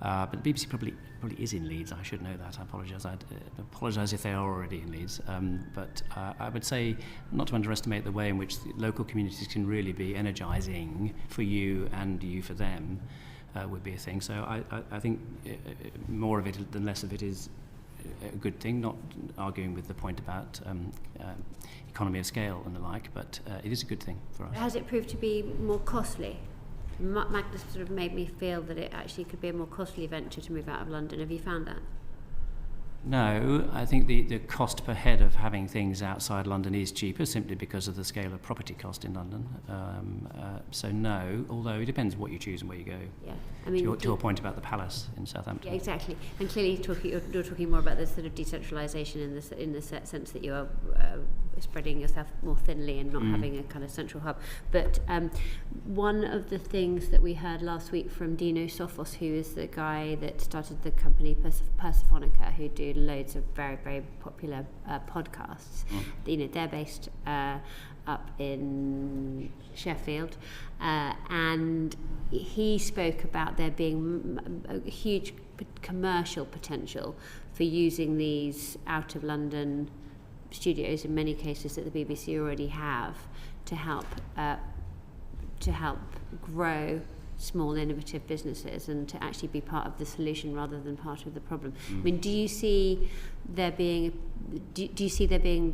But the BBC probably is in Leeds. I should know that. I apologise. I'd apologise if they are already in Leeds. But I would say not to underestimate the way in which the local communities can really be energising for you and you for them would be a thing. So I think more of it than less of it is a good thing, not arguing with the point about economy of scale and the like, but it is a good thing for us. Has it proved to be more costly? Magnus sort of made me feel that it actually could be a more costly venture to move out of London. Have you found that? No, I think the cost per head of having things outside London is cheaper simply because of the scale of property cost in London. So no, although it depends what you choose and where you go. Yeah, I mean, to your point about the palace in Southampton. Yeah, exactly. And clearly you're talking more about this sort of decentralisation in the sense that you are spreading yourself more thinly and not having a kind of central hub. But one of the things that we heard last week from Dino Sophos, who is the guy that started the company Persephonica, who do loads of very, very popular podcasts. You know, they're based up in Sheffield, and he spoke about there being a huge commercial potential for using these out of London studios, in many cases that the BBC already have, to help grow small innovative businesses and to actually be part of the solution rather than part of the problem. I mean, do you see there being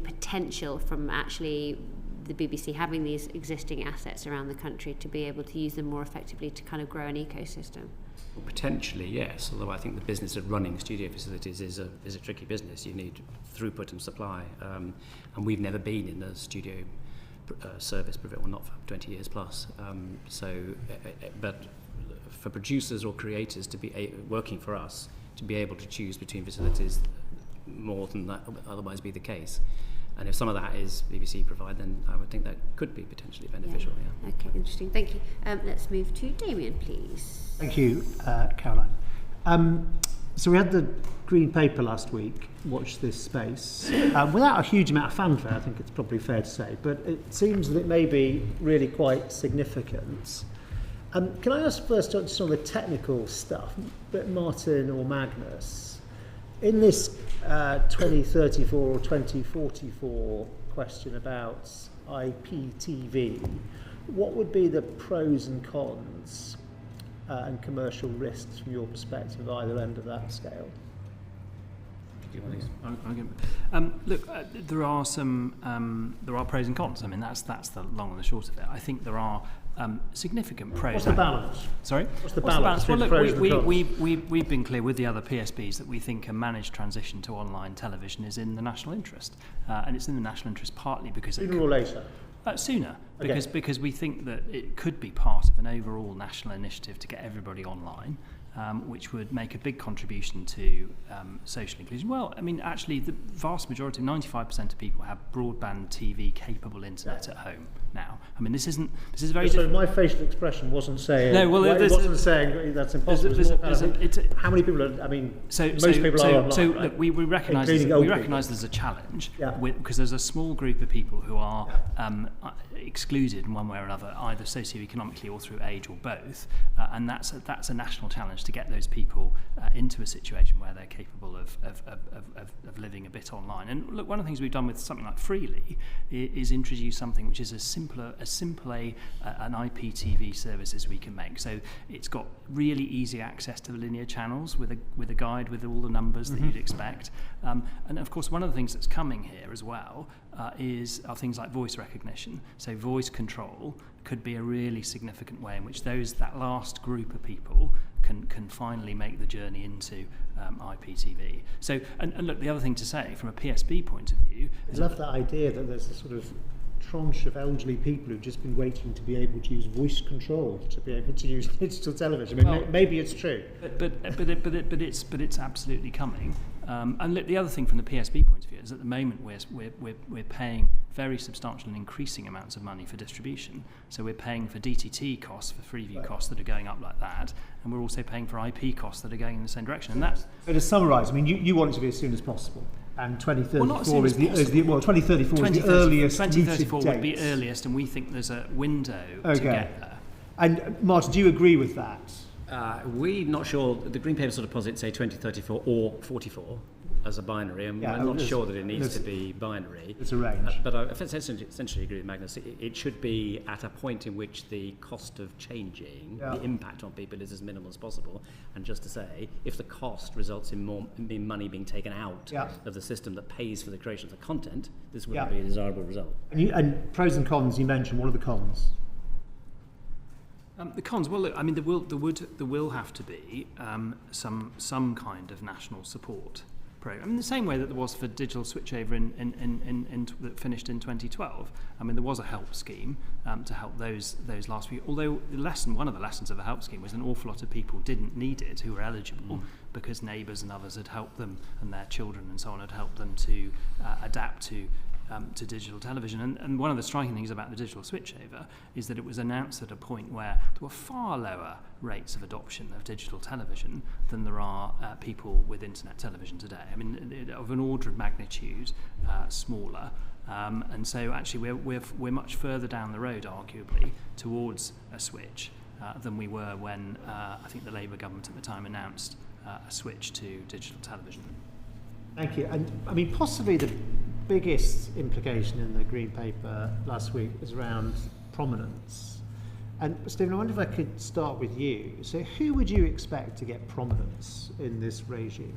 potential from actually the BBC having these existing assets around the country to be able to use them more effectively to kind of grow an ecosystem? Well, potentially, yes, although I think the business of running studio facilities is a tricky business. You need throughput and supply, and we've never been in the studio service, well, not for 20 years plus. But for producers or creators to be working for us, to be able to choose between facilities more than that would otherwise be the case. And if some of that is BBC provide, then I would think that could be potentially beneficial. Yeah. Okay, interesting. Thank you. Let's move to Damien, please. Thank you, Caroline. So we had the Green Paper last week, Watch This Space, without a huge amount of fanfare, I think it's probably fair to say, but it seems that it may be really quite significant. Can I ask first just on the technical stuff, but Martin or Magnus, in this 2034 or 2044 question about IPTV, what would be the pros and cons and commercial risks from your perspective at either end of that scale? Look, there are pros and cons. I mean, that's the long and the short of it. I think there are significant pros. What's the balance? Sorry? What's the balance? Well, look, pros and cons? we've been clear with the other PSBs that we think a managed transition to online television is in the national interest, and it's in the national interest partly because sooner or later. Sooner, because we think that it could be part of an overall national initiative to get everybody online, which would make a big contribution to social inclusion. Well, I mean, actually, the vast majority, 95% of people have broadband TV capable internet at home now. I mean, this is very. So my facial expression wasn't saying. No, well, it wasn't saying that's impossible. How many people are? I mean, most people are online. So right? look, we recognise there's a challenge because there's a small group of people who are excluded in one way or another, either socioeconomically or through age or both, and that's a national challenge to get those people into a situation where they're capable of living a bit online. And look, one of the things we've done with something like Freely is introduce something which is as simple an IPTV service as we can make. So it's got really easy access to the linear channels with a guide with all the numbers that you'd expect. And of course, one of the things that's coming here as well are things like voice recognition. So voice control could be a really significant way in which that last group of people can finally make the journey into IPTV. So, and look, the other thing to say from a PSB point of view, I love that idea that there's a sort of tranche of elderly people who've just been waiting to be able to use voice control to be able to use digital television. I mean, maybe it's true, but it's absolutely coming. And look, the other thing from the PSB point of view is at the moment we're paying very substantial and increasing amounts of money for distribution. So we're paying for DTT costs, for Freeview costs that are going up like that, and we're also paying for IP costs that are going in the same direction. And that's. So to summarise, I mean, you want it to be as soon as possible. And 2034 is the 2034 is the earliest. 2034 would be earliest, and we think there's a window to get there. And Martin, do you agree with that? We're not sure. The Green Paper sort of posits say 2034 or 44 as a binary, and we're not sure that it needs to be binary. It's a range. But I essentially agree with Magnus. It should be at a point in which the cost of changing, the impact on people is as minimal as possible. And just to say, if the cost results in more money being taken out of the system that pays for the creation of the content, this wouldn't be a desirable result. And pros and cons, you mentioned. What are the cons? The cons, well, look, I mean, there will have to be some kind of national support program, in the same way that there was for digital switchover that finished in 2012. I mean, there was a help scheme to help those last few. Although one of the lessons of the help scheme was an awful lot of people didn't need it who were eligible because neighbours and others had helped them, and their children and so on had helped them to adapt to digital television. And one of the striking things about the digital switchover is that it was announced at a point where there were far lower rates of adoption of digital television than there are people with internet television today. I mean, of an order of magnitude smaller. And so actually we're much further down the road, arguably, towards a switch than we were when I think the Labour government at the time announced a switch to digital television. Thank you. And I mean, possibly the biggest implication in the Green Paper last week was around prominence. And Stephen, I wonder if I could start with you. So who would you expect to get prominence in this regime?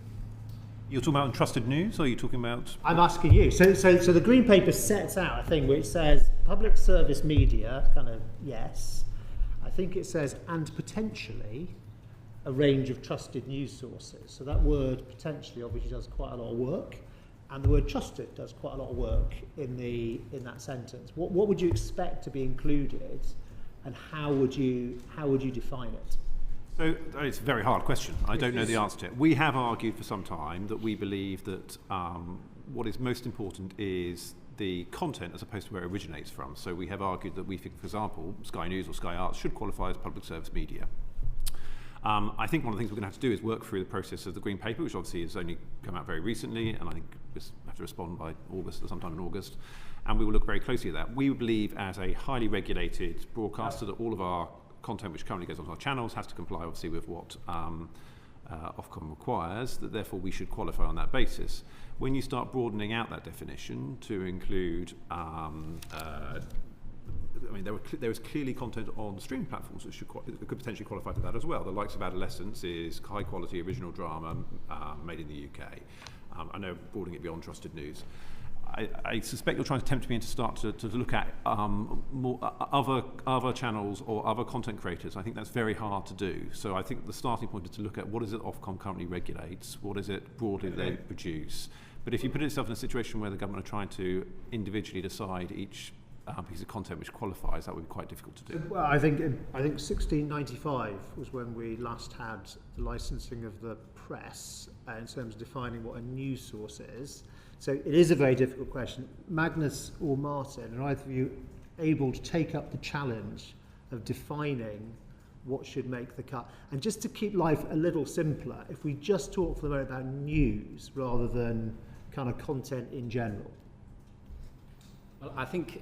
You're talking about trusted news, or are you talking about... I'm asking you. So the Green Paper sets out a thing which says public service media, kind of, yes. I think it says, and potentially a range of trusted news sources. So that word potentially obviously does quite a lot of work, and the word trusted does quite a lot of work in that sentence. What would you expect to be included, and how would you define it? So it's a very hard question. I don't know the answer to it. We have argued for some time that we believe that what is most important is the content as opposed to where it originates from. So we have argued that we think, for example, Sky News or Sky Arts should qualify as public service media. I think one of the things we're going to have to do is work through the process of the Green Paper, which obviously has only come out very recently, and I think we have to respond by August or sometime in August, and we will look very closely at that. We believe, as a highly regulated broadcaster, that all of our content which currently goes on our channels has to comply obviously with what Ofcom requires, that therefore we should qualify on that basis. When you start broadening out that definition to include I mean, there is clearly content on streaming platforms that could potentially qualify for that as well. The likes of Adolescence is high-quality original drama made in the UK. I know broadening it beyond trusted news. I suspect you're trying to tempt me into start to look at more other channels or other content creators. I think that's very hard to do. So I think the starting point is to look at what is it Ofcom currently regulates, what is it broadly they produce. But if you put yourself in a situation where the government are trying to individually decide each piece of content which qualifies, that would be quite difficult to do. Well, I think 1695 was when we last had the licensing of the press in terms of defining what a news source is. So it is a very difficult question. Magnus or Martin, are either of you able to take up the challenge of defining what should make the cut? And just to keep life a little simpler, if we just talk for the moment about news rather than kind of content in general. Well, I think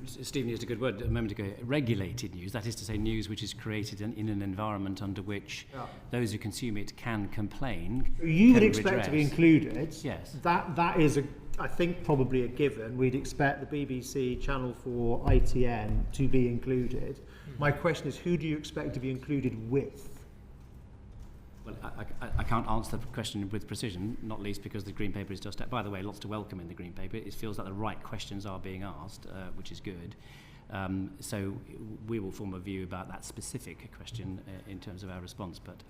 Stephen used a good word a moment ago, regulated news, that is to say news which is created in an environment under which those who consume it can complain. You would can expect redress. to be included. Yes. That is, I think, probably a given. We'd expect the BBC, Channel 4, ITN to be included. My question is, who do you expect to be included with? Well, I can't answer the question with precision, not least because the Green Paper is just out. By the way, lots to welcome in the Green Paper. It feels like the right questions are being asked, which is good. So we will form a view about that specific question in terms of our response. But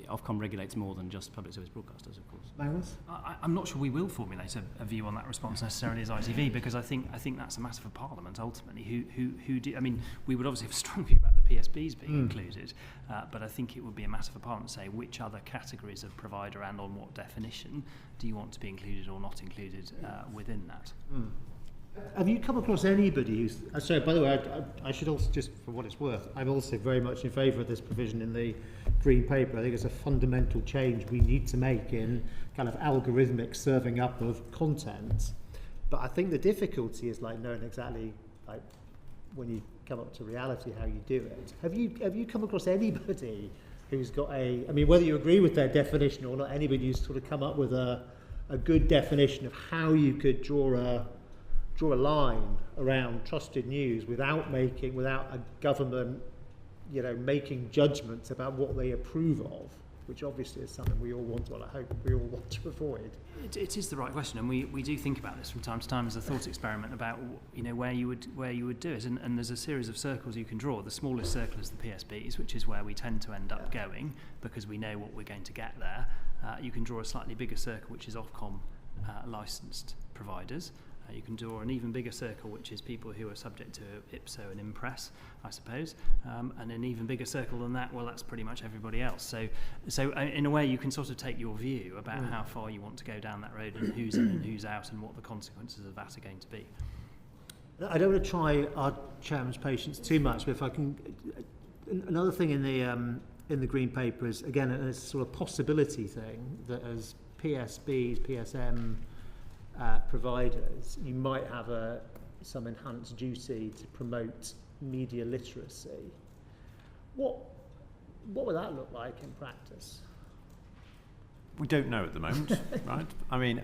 Ofcom regulates more than just public service broadcasters, of course. Magnus? I'm not sure we will formulate a view on that response necessarily as ITV, because I think that's a matter for Parliament ultimately. Who do? I mean, we would obviously have a strong view about the PSBs being included, but I think it would be a matter for Parliament to say which other categories of provider and on what definition do you want to be included or not included within that. Have you come across anybody who's... sorry, by the way, I should also, just for what it's worth, I'm also very much in favour of this provision in the Green Paper. I think it's a fundamental change we need to make in kind of algorithmic serving up of content. But I think the difficulty is like knowing exactly, like, when you come up to reality, how you do it. Have you come across anybody who's got I mean, whether you agree with their definition or not, anybody who's sort of come up with a good definition of how you could draw a line around trusted news without a government, making judgments about what they approve of, which obviously is something we all want. Well, I hope we all want to avoid. It is the right question, and we do think about this from time to time as a thought experiment about where you would do it, and there's a series of circles you can draw. The smallest circle is the PSBs, which is where we tend to end up going because we know what we're going to get there. You can draw a slightly bigger circle, which is Ofcom licensed providers. You can draw an even bigger circle, which is people who are subject to IPSO and Impress, I suppose, and an even bigger circle than that, well, that's pretty much everybody else. So in a way, you can sort of take your view about how far you want to go down that road and who's in and who's out and what the consequences of that are going to be. I don't want to try our chairman's patience too much, but if I can... Another thing in the Green Paper is, again, it's a sort of possibility thing, that as PSBs, PSM... providers, you might have some enhanced duty to promote media literacy. What would that look like in practice? We don't know at the moment, right? I mean,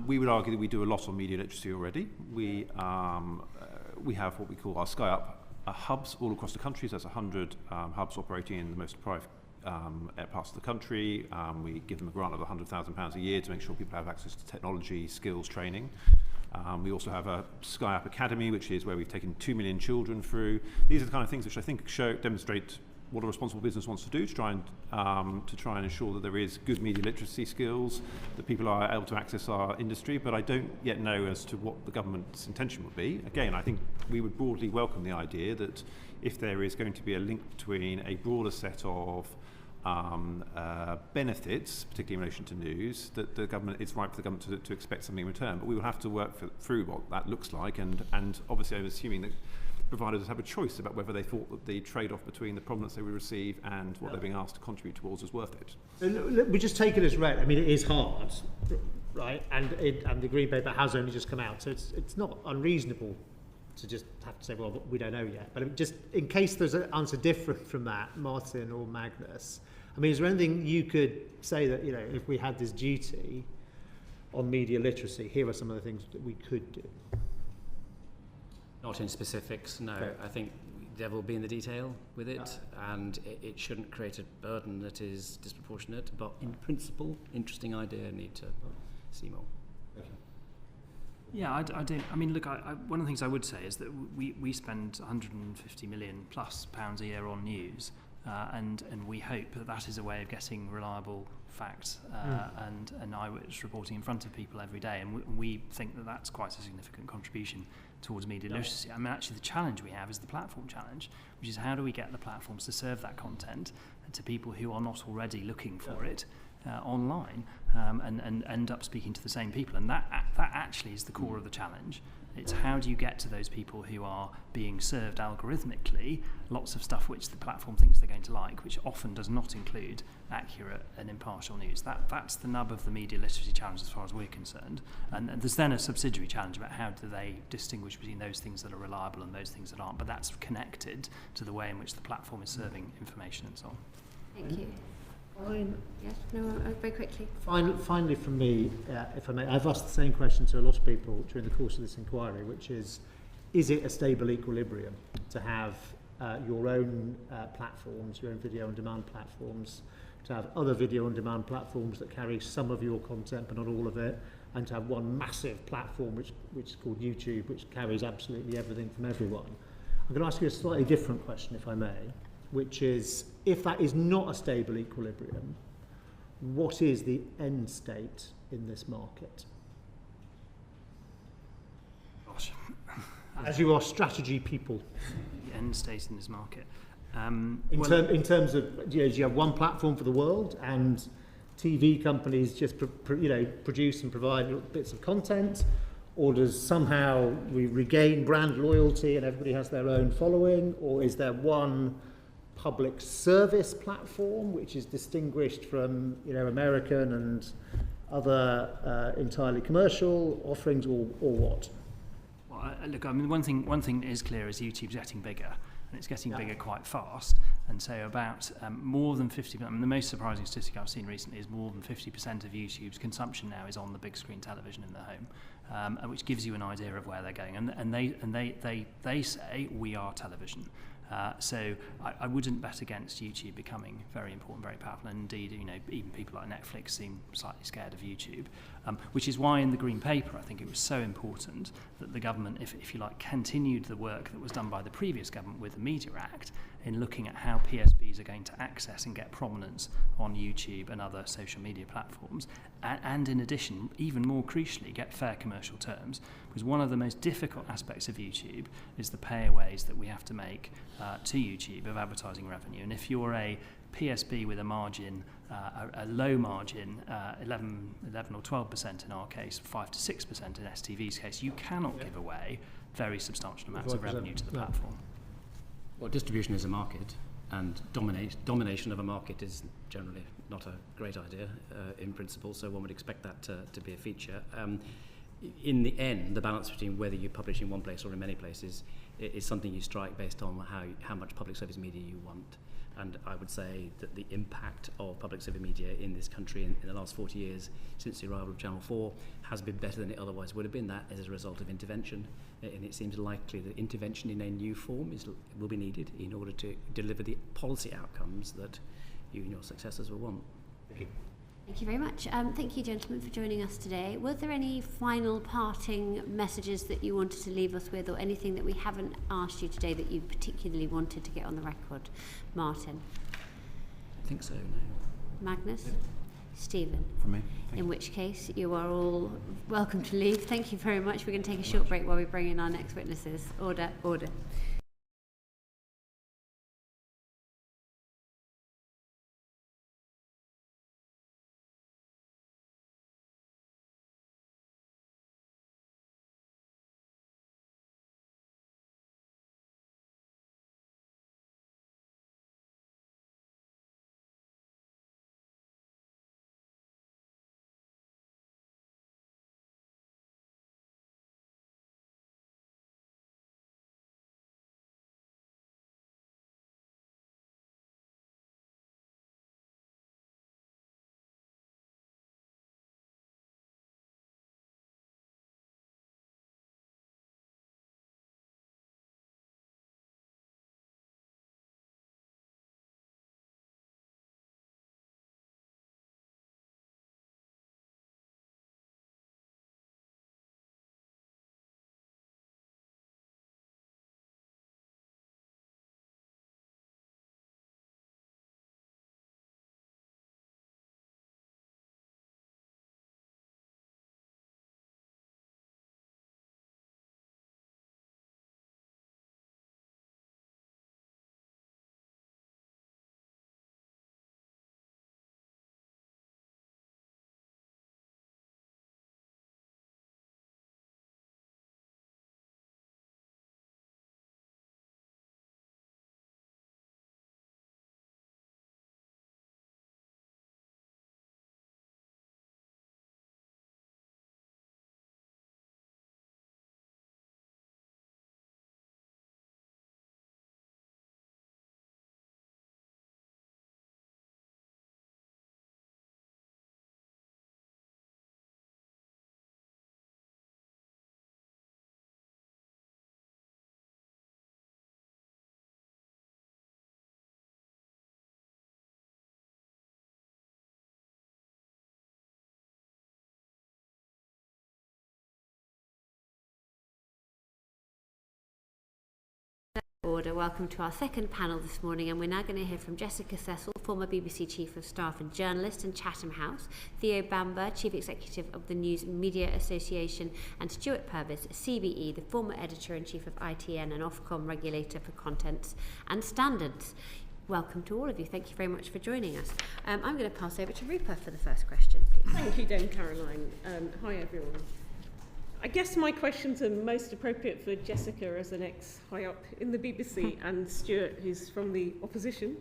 we would argue that we do a lot on media literacy already. We have what we call our Sky Up hubs all across the country. So there's 100 hubs operating in the most deprived parts of the country. We give them a grant of £100,000 a year to make sure people have access to technology, skills, training. We also have a Sky Up Academy, which is where we've taken 2 million children through. These are the kind of things which I think demonstrate what a responsible business wants to do to try and ensure that there is good media literacy skills, that people are able to access our industry. But I don't yet know as to what the government's intention would be. Again, I think we would broadly welcome the idea that if there is going to be a link between a broader set of benefits, particularly in relation to news, that the government, it's right for the government to expect something in return. But we will have to work through what that looks like, and obviously I'm assuming that providers have a choice about whether they thought that the trade-off between the prominence they would receive and what they're being asked to contribute towards is worth it. We just take it as read. I mean, it is hard, right? And the Green Paper has only just come out, so it's not unreasonable to just have to say, well, we don't know yet. But just in case there's an answer different from that, Martin or Magnus, I mean, is there anything you could say that, if we had this duty on media literacy, here are some of the things that we could do? Not in specifics, no. Okay. I think the devil will be in the detail with it, and it shouldn't create a burden that is disproportionate. But in principle, interesting idea, need to see more. Okay. Yeah, I do. I mean, look, one of the things I would say is that we spend 150 million plus pounds a year on news, and we hope that is a way of getting reliable facts and eyewitness reporting in front of people every day, and we think that that's quite a significant contribution towards media literacy. I mean, actually the challenge we have is the platform challenge, which is how do we get the platforms to serve that content to people who are not already looking for it online, and end up speaking to the same people, and that actually is the core of the challenge. It's how do you get to those people who are being served algorithmically lots of stuff which the platform thinks they're going to like, which often does not include accurate and impartial news. That's the nub of the media literacy challenge as far as we're concerned. And there's then a subsidiary challenge about how do they distinguish between those things that are reliable and those things that aren't, but that's connected to the way in which the platform is serving information and so on. Thank you. Fine. Yes, no, very quickly. Finally, from me, if I may, I've asked the same question to a lot of people during the course of this inquiry, which is it a stable equilibrium to have your own platforms, your own video on demand platforms, to have other video on demand platforms that carry some of your content but not all of it, and to have one massive platform which is called YouTube, which carries absolutely everything from everyone? I'm going to ask you a slightly different question, if I may, which is, if that is not a stable equilibrium, what is the end state in this market? Gosh. As you are strategy people. The end state in this market. In terms of, do you have one platform for the world and TV companies just produce and provide bits of content, or does somehow we regain brand loyalty and everybody has their own following, or is there one public service platform which is distinguished from American and other entirely commercial offerings, or what? Well, look, I mean, one thing that is clear is YouTube's getting bigger, and it's getting bigger quite fast. And so about more than 50%, I mean, the most surprising statistic I've seen recently is more than 50% of YouTube's consumption now is on the big screen television in the home, which gives you an idea of where they're going. And they say we are television. So I wouldn't bet against YouTube becoming very important, very powerful, and indeed, even people like Netflix seem slightly scared of YouTube, which is why in the Green Paper I think it was so important that the government, if you like, continued the work that was done by the previous government with the Media Act in looking at how PSBs are going to access and get prominence on YouTube and other social media platforms, and in addition, even more crucially, get fair commercial terms, because one of the most difficult aspects of YouTube is the payaways that we have to make to YouTube of advertising revenue. And if you're a PSB with a margin, a low margin, 11 or 12% in our case, 5 to 6% in STV's case, you cannot give away very substantial amounts of revenue to the platform. Well, distribution is a market, and domination of a market is generally not a great idea in principle, so one would expect that to be a feature. In the end, the balance between whether you publish in one place or in many places is something you strike based on how much public service media you want. And I would say that the impact of public service media in this country in the last 40 years, since the arrival of Channel 4, has been better than it otherwise would have been. That as a result of intervention. And it seems likely that intervention in a new form will be needed in order to deliver the policy outcomes that you and your successors will want. Thank you. Thank you very much. Thank you, gentlemen, for joining us today. Were there any final parting messages that you wanted to leave us with, or anything that we haven't asked you today that you particularly wanted to get on the record? Martin? I think so, no. Magnus? Yep. Stephen? From me. In which case, you are all welcome to leave. Thank you very much. We're going to take a short break while we bring in our next witnesses. Order, order. order. Welcome to our second panel this morning, and we're now going to hear from Jessica Cecil, former BBC Chief of Staff and journalist in Chatham House, Theo Bamber, Chief Executive of the News Media Association, and Stuart Purvis, CBE, the former Editor-in-Chief of ITN and Ofcom regulator for contents and standards. Welcome to all of you. Thank you very much for joining us. I'm going to pass over to Rupa for the first question, please. Thank you, Dame Caroline. Hi, everyone. I guess my questions are most appropriate for Jessica as an ex-high-up in the BBC and Stuart, who's from the opposition.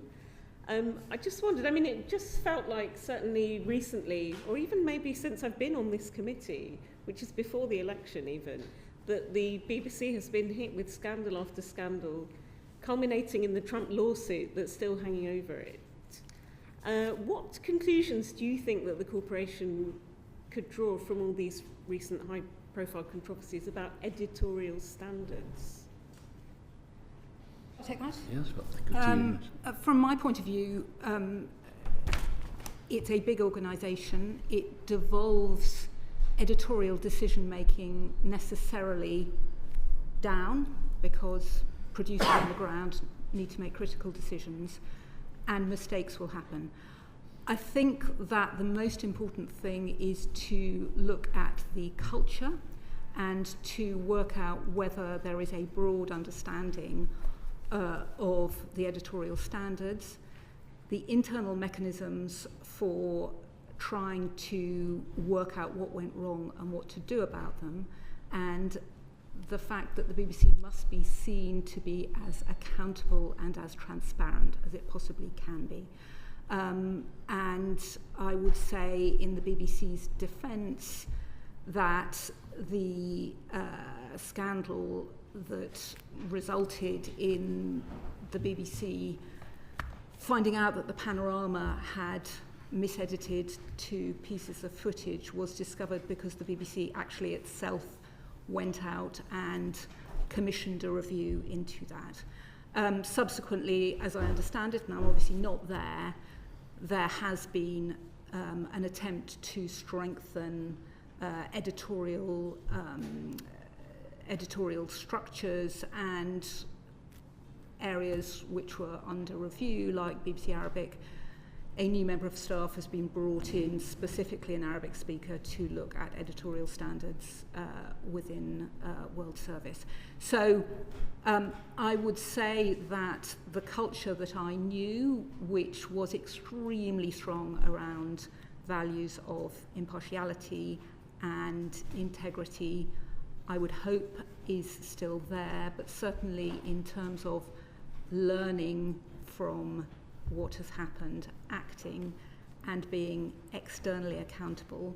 I just wondered, I mean, it just felt like certainly recently, or even maybe since I've been on this committee, which is before the election even, that the BBC has been hit with scandal after scandal, culminating in the Trump lawsuit that's still hanging over it. What conclusions do you think that the corporation could draw from all these recent high-profile controversies about editorial standards? I'll take that. Yes, from my point of view, it's a big organisation. It devolves editorial decision-making necessarily down because producers on the ground need to make critical decisions and mistakes will happen. I think that the most important thing is to look at the culture and to work out whether there is a broad understanding of the editorial standards, the internal mechanisms for trying to work out what went wrong and what to do about them, and the fact that the BBC must be seen to be as accountable and as transparent as it possibly can be. And I would say in the BBC's defence that the scandal that resulted in the BBC finding out that the Panorama had misedited 2 pieces of footage was discovered because the BBC actually itself went out and commissioned a review into that. Subsequently, as I understand it, and I'm obviously not there, there has been an attempt to strengthen editorial structures and areas which were under review, like BBC Arabic. A new member of staff has been brought in, specifically an Arabic speaker, to look at editorial standards within World Service. So I would say that the culture that I knew, which was extremely strong around values of impartiality and integrity, I would hope is still there, but certainly in terms of learning from what has happened, acting and being externally accountable,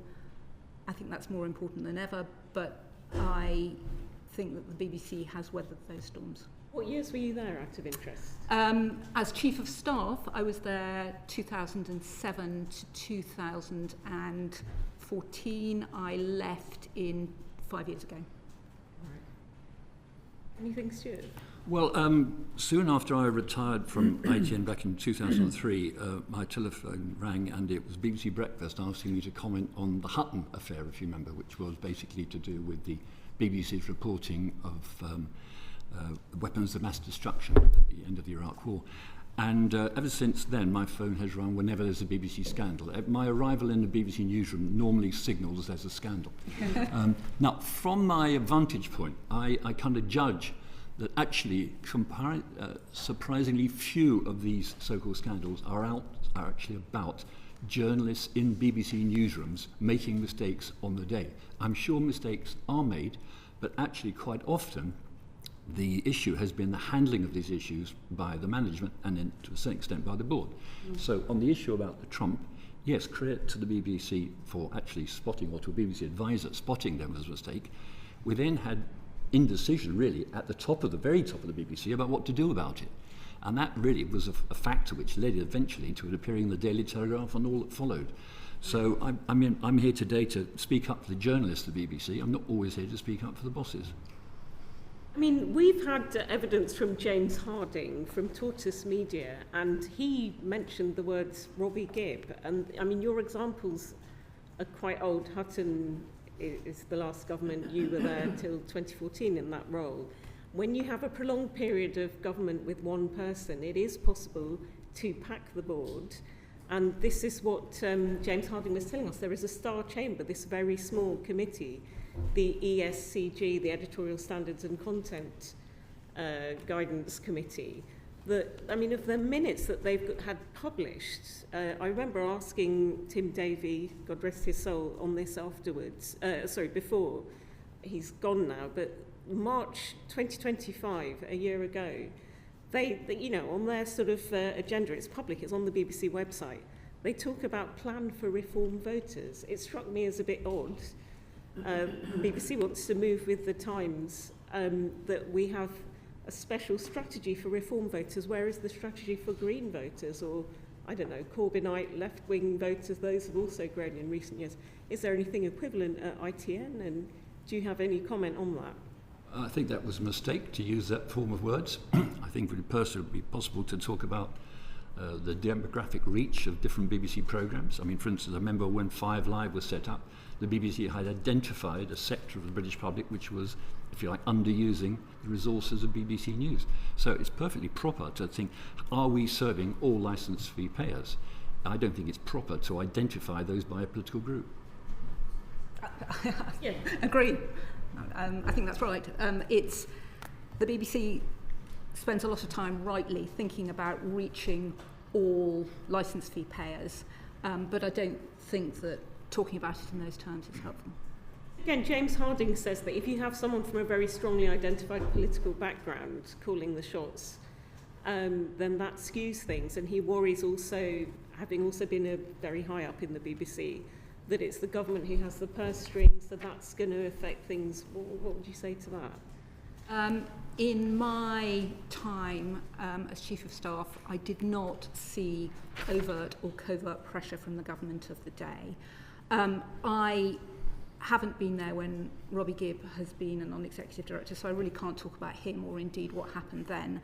I think that's more important than ever, but I think that the BBC has weathered those storms. What years were you there, out of interest? As Chief of Staff, I was there 2007 to 2014. I left in 5 years ago. Anything, Stuart? Well, soon after I retired from ITN back in 2003, my telephone rang and it was BBC Breakfast asking me to comment on the Hutton affair, if you remember, which was basically to do with the BBC's reporting of weapons of mass destruction at the end of the Iraq War. And ever since then, my phone has rung whenever there's a BBC scandal. My arrival in the BBC newsroom normally signals there's a scandal. Now, from my vantage point, I kind of judge that actually surprisingly few of these so-called scandals are actually about journalists in BBC newsrooms making mistakes on the day. I'm sure mistakes are made, but actually quite often the issue has been the handling of these issues by the management and then to a certain extent by the board. So on the issue about the Trump, yes, credit to the BBC for actually spotting, or to a BBC advisor spotting there was a mistake. We then had indecision really at the top of the very top of the BBC about what to do about it. And that really was a factor which led eventually to it appearing in the Daily Telegraph and all that followed. So I'm here today to speak up for the journalists of the BBC. I'm not always here to speak up for the bosses. I mean, we've had evidence from James Harding from Tortoise Media, and he mentioned the words Robbie Gibb. And I mean, your examples are quite old. Hutton is the last government. You were there till 2014 in that role. when you have a prolonged period of government with one person, it is possible to pack the board. And this is what James Harding was telling us. There is a star chamber, this very small committee, the ESCG, the Editorial Standards and Content Guidance Committee, that, I mean, of the minutes that they've had published, I remember asking Tim Davey, God rest his soul, on this afterwards, before, he's gone now, but March 2025, a year ago, they you know, on their sort of agenda, it's public, it's on the BBC website, they talk about plan for reform voters. It struck me as a bit odd. BBC wants to move with the times, that we have a special strategy for reform voters. Where is the strategy for Green voters, or, I don't know, Corbynite left-wing voters? Those have also grown in recent years. Is there anything equivalent at ITN, and do you have any comment on that? I think that was a mistake to use that form of words. I think it would be possible to talk about the demographic reach of different BBC programmes. I mean, for instance, I remember when 5 Live was set up, the BBC had identified a sector of the British public which was, if you like, underusing the resources of BBC News. So it's perfectly proper to think, are we serving all licence fee payers? I don't think it's proper to identify those by a political group. Yeah, agree. I think that's right. It's the BBC spends a lot of time rightly thinking about reaching all licence fee payers, but I don't think that talking about it in those terms is helpful. Again, James Harding says that if you have someone from a very strongly identified political background calling the shots, then that skews things, and he worries also, having also been very high up in the BBC, that it's the government who has the purse strings, so that's going to affect things. What would you say to that? In my time as Chief of Staff, I did not see overt or covert pressure from the government of the day. I haven't been there when Robbie Gibb has been a non-executive director, so I really can't talk about him or indeed what happened then.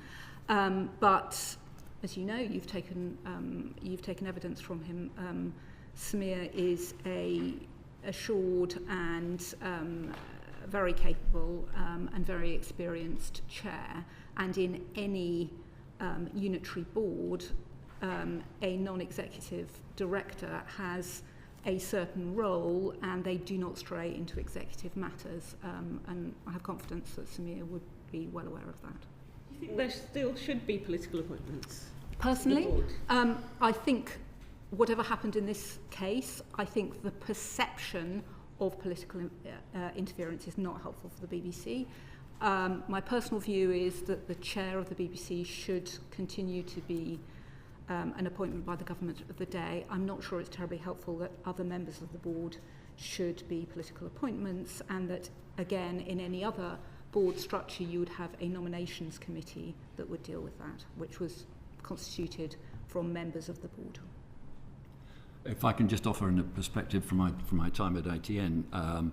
But as you know, you've taken evidence from him. Samir is a assured and very capable and very experienced chair, and in any unitary board, a non-executive director has a certain role, and they do not stray into executive matters, and I have confidence that Samir would be well aware of that. Do you think there still should be political appointments? Personally, I think whatever happened in this case, I think the perception of political interference is not helpful for the BBC. My personal view is that the chair of the BBC should continue to be an appointment by the government of the day. I'm not sure it's terribly helpful that other members of the board should be political appointments, and that, again, in any other board structure, you would have a nominations committee that would deal with that, which was constituted from members of the board. If I can just offer a perspective from my time at ITN,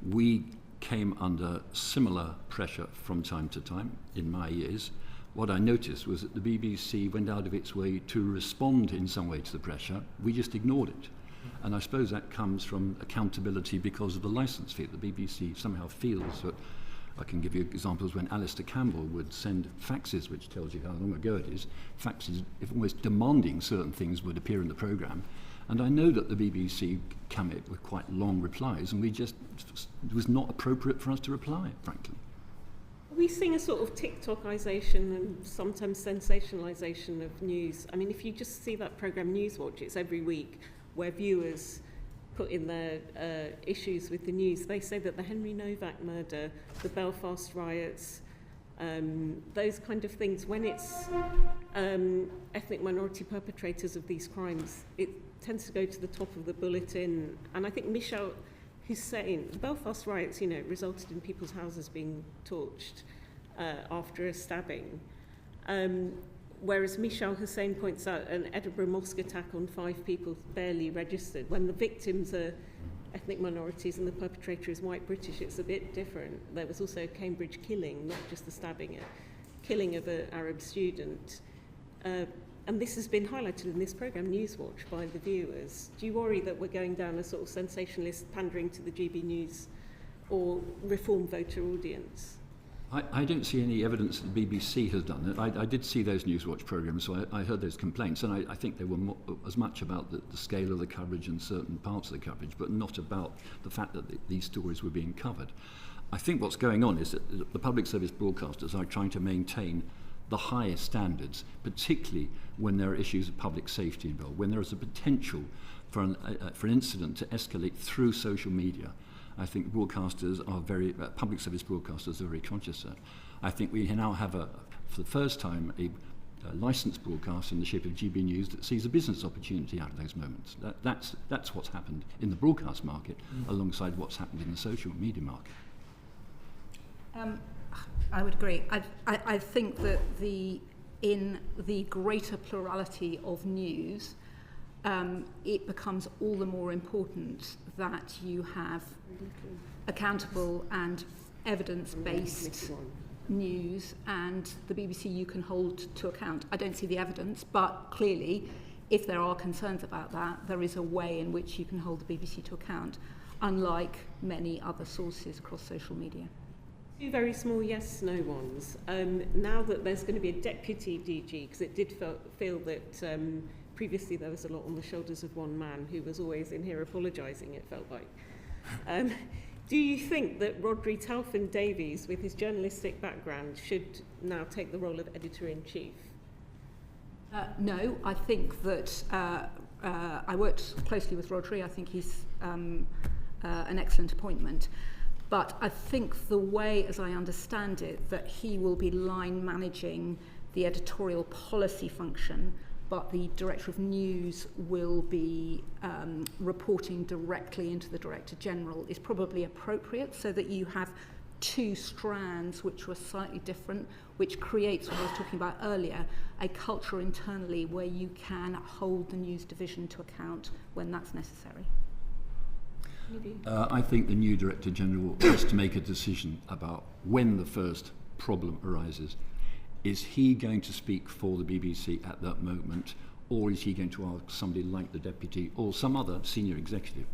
we came under similar pressure from time to time in my years. What I noticed was that the BBC went out of its way to respond in some way to the pressure. We just ignored it. And I suppose that comes from accountability because of the licence fee. The BBC somehow feels that, I can give you examples when Alistair Campbell would send faxes, which tells you how long ago it is, faxes if almost demanding certain things would appear in the programme. And I know that the BBC came up with quite long replies, and it was not appropriate for us to reply, frankly. Are we seeing a sort of TikTokisation and sometimes sensationalisation of news? I mean, if you just see that programme Newswatch, it's every week where viewers put in their issues with the news. They say that the Henry Novak murder, the Belfast riots, those kind of things, when it's ethnic minority perpetrators of these crimes, it tends to go to the top of the bulletin. And I think Michel Hussein, the Belfast riots, resulted in people's houses being torched after a stabbing. Whereas Michel Hussein points out an Edinburgh mosque attack on 5 people barely registered. When the victims are ethnic minorities and the perpetrator is white British, it's a bit different. There was also a Cambridge killing, not just the stabbing, a killing of an Arab student. And this has been highlighted in this programme, Newswatch, by the viewers. Do you worry that we're going down a sort of sensationalist, pandering to the GB News or reform voter audience? I don't see any evidence that the BBC has done it. I did see those Newswatch programmes, so I heard those complaints, and I think they were as much about the scale of the coverage and certain parts of the coverage, but not about the fact that these stories were being covered. I think what's going on is that the public service broadcasters are trying to maintain the highest standards, particularly when there are issues of public safety involved, when there is a potential for an incident to escalate through social media. I think broadcasters are public service broadcasters are very conscious of that. I think we now have, for the first time, a licensed broadcast in the shape of GB News that sees a business opportunity out of those moments. That's what's happened in the broadcast market, alongside what's happened in the social media market. I would agree. I think that in the greater plurality of news, it becomes all the more important that you have accountable and evidence-based news, and the BBC you can hold to account. I don't see the evidence, but clearly, if there are concerns about that, there is a way in which you can hold the BBC to account, unlike many other sources across social media. Two very small yes/no ones. Now that there's going to be a deputy DG, because it did feel that previously there was a lot on the shoulders of one man who was always in here apologising, it felt like. Do you think that Rhodri Talfin-Davies, with his journalistic background, should now take the role of editor-in-chief? No, I think that I worked closely with Rhodri. I think he's an excellent appointment. But I think the way, as I understand it, that he will be line managing the editorial policy function, but the Director of News will be reporting directly into the Director General, is probably appropriate, so that you have two strands which were slightly different, which creates, what I was talking about earlier, a culture internally where you can hold the news division to account when that's necessary. I think the new Director General has to make a decision about when the first problem arises. Is he going to speak for the BBC at that moment, or is he going to ask somebody like the Deputy or some other senior executive?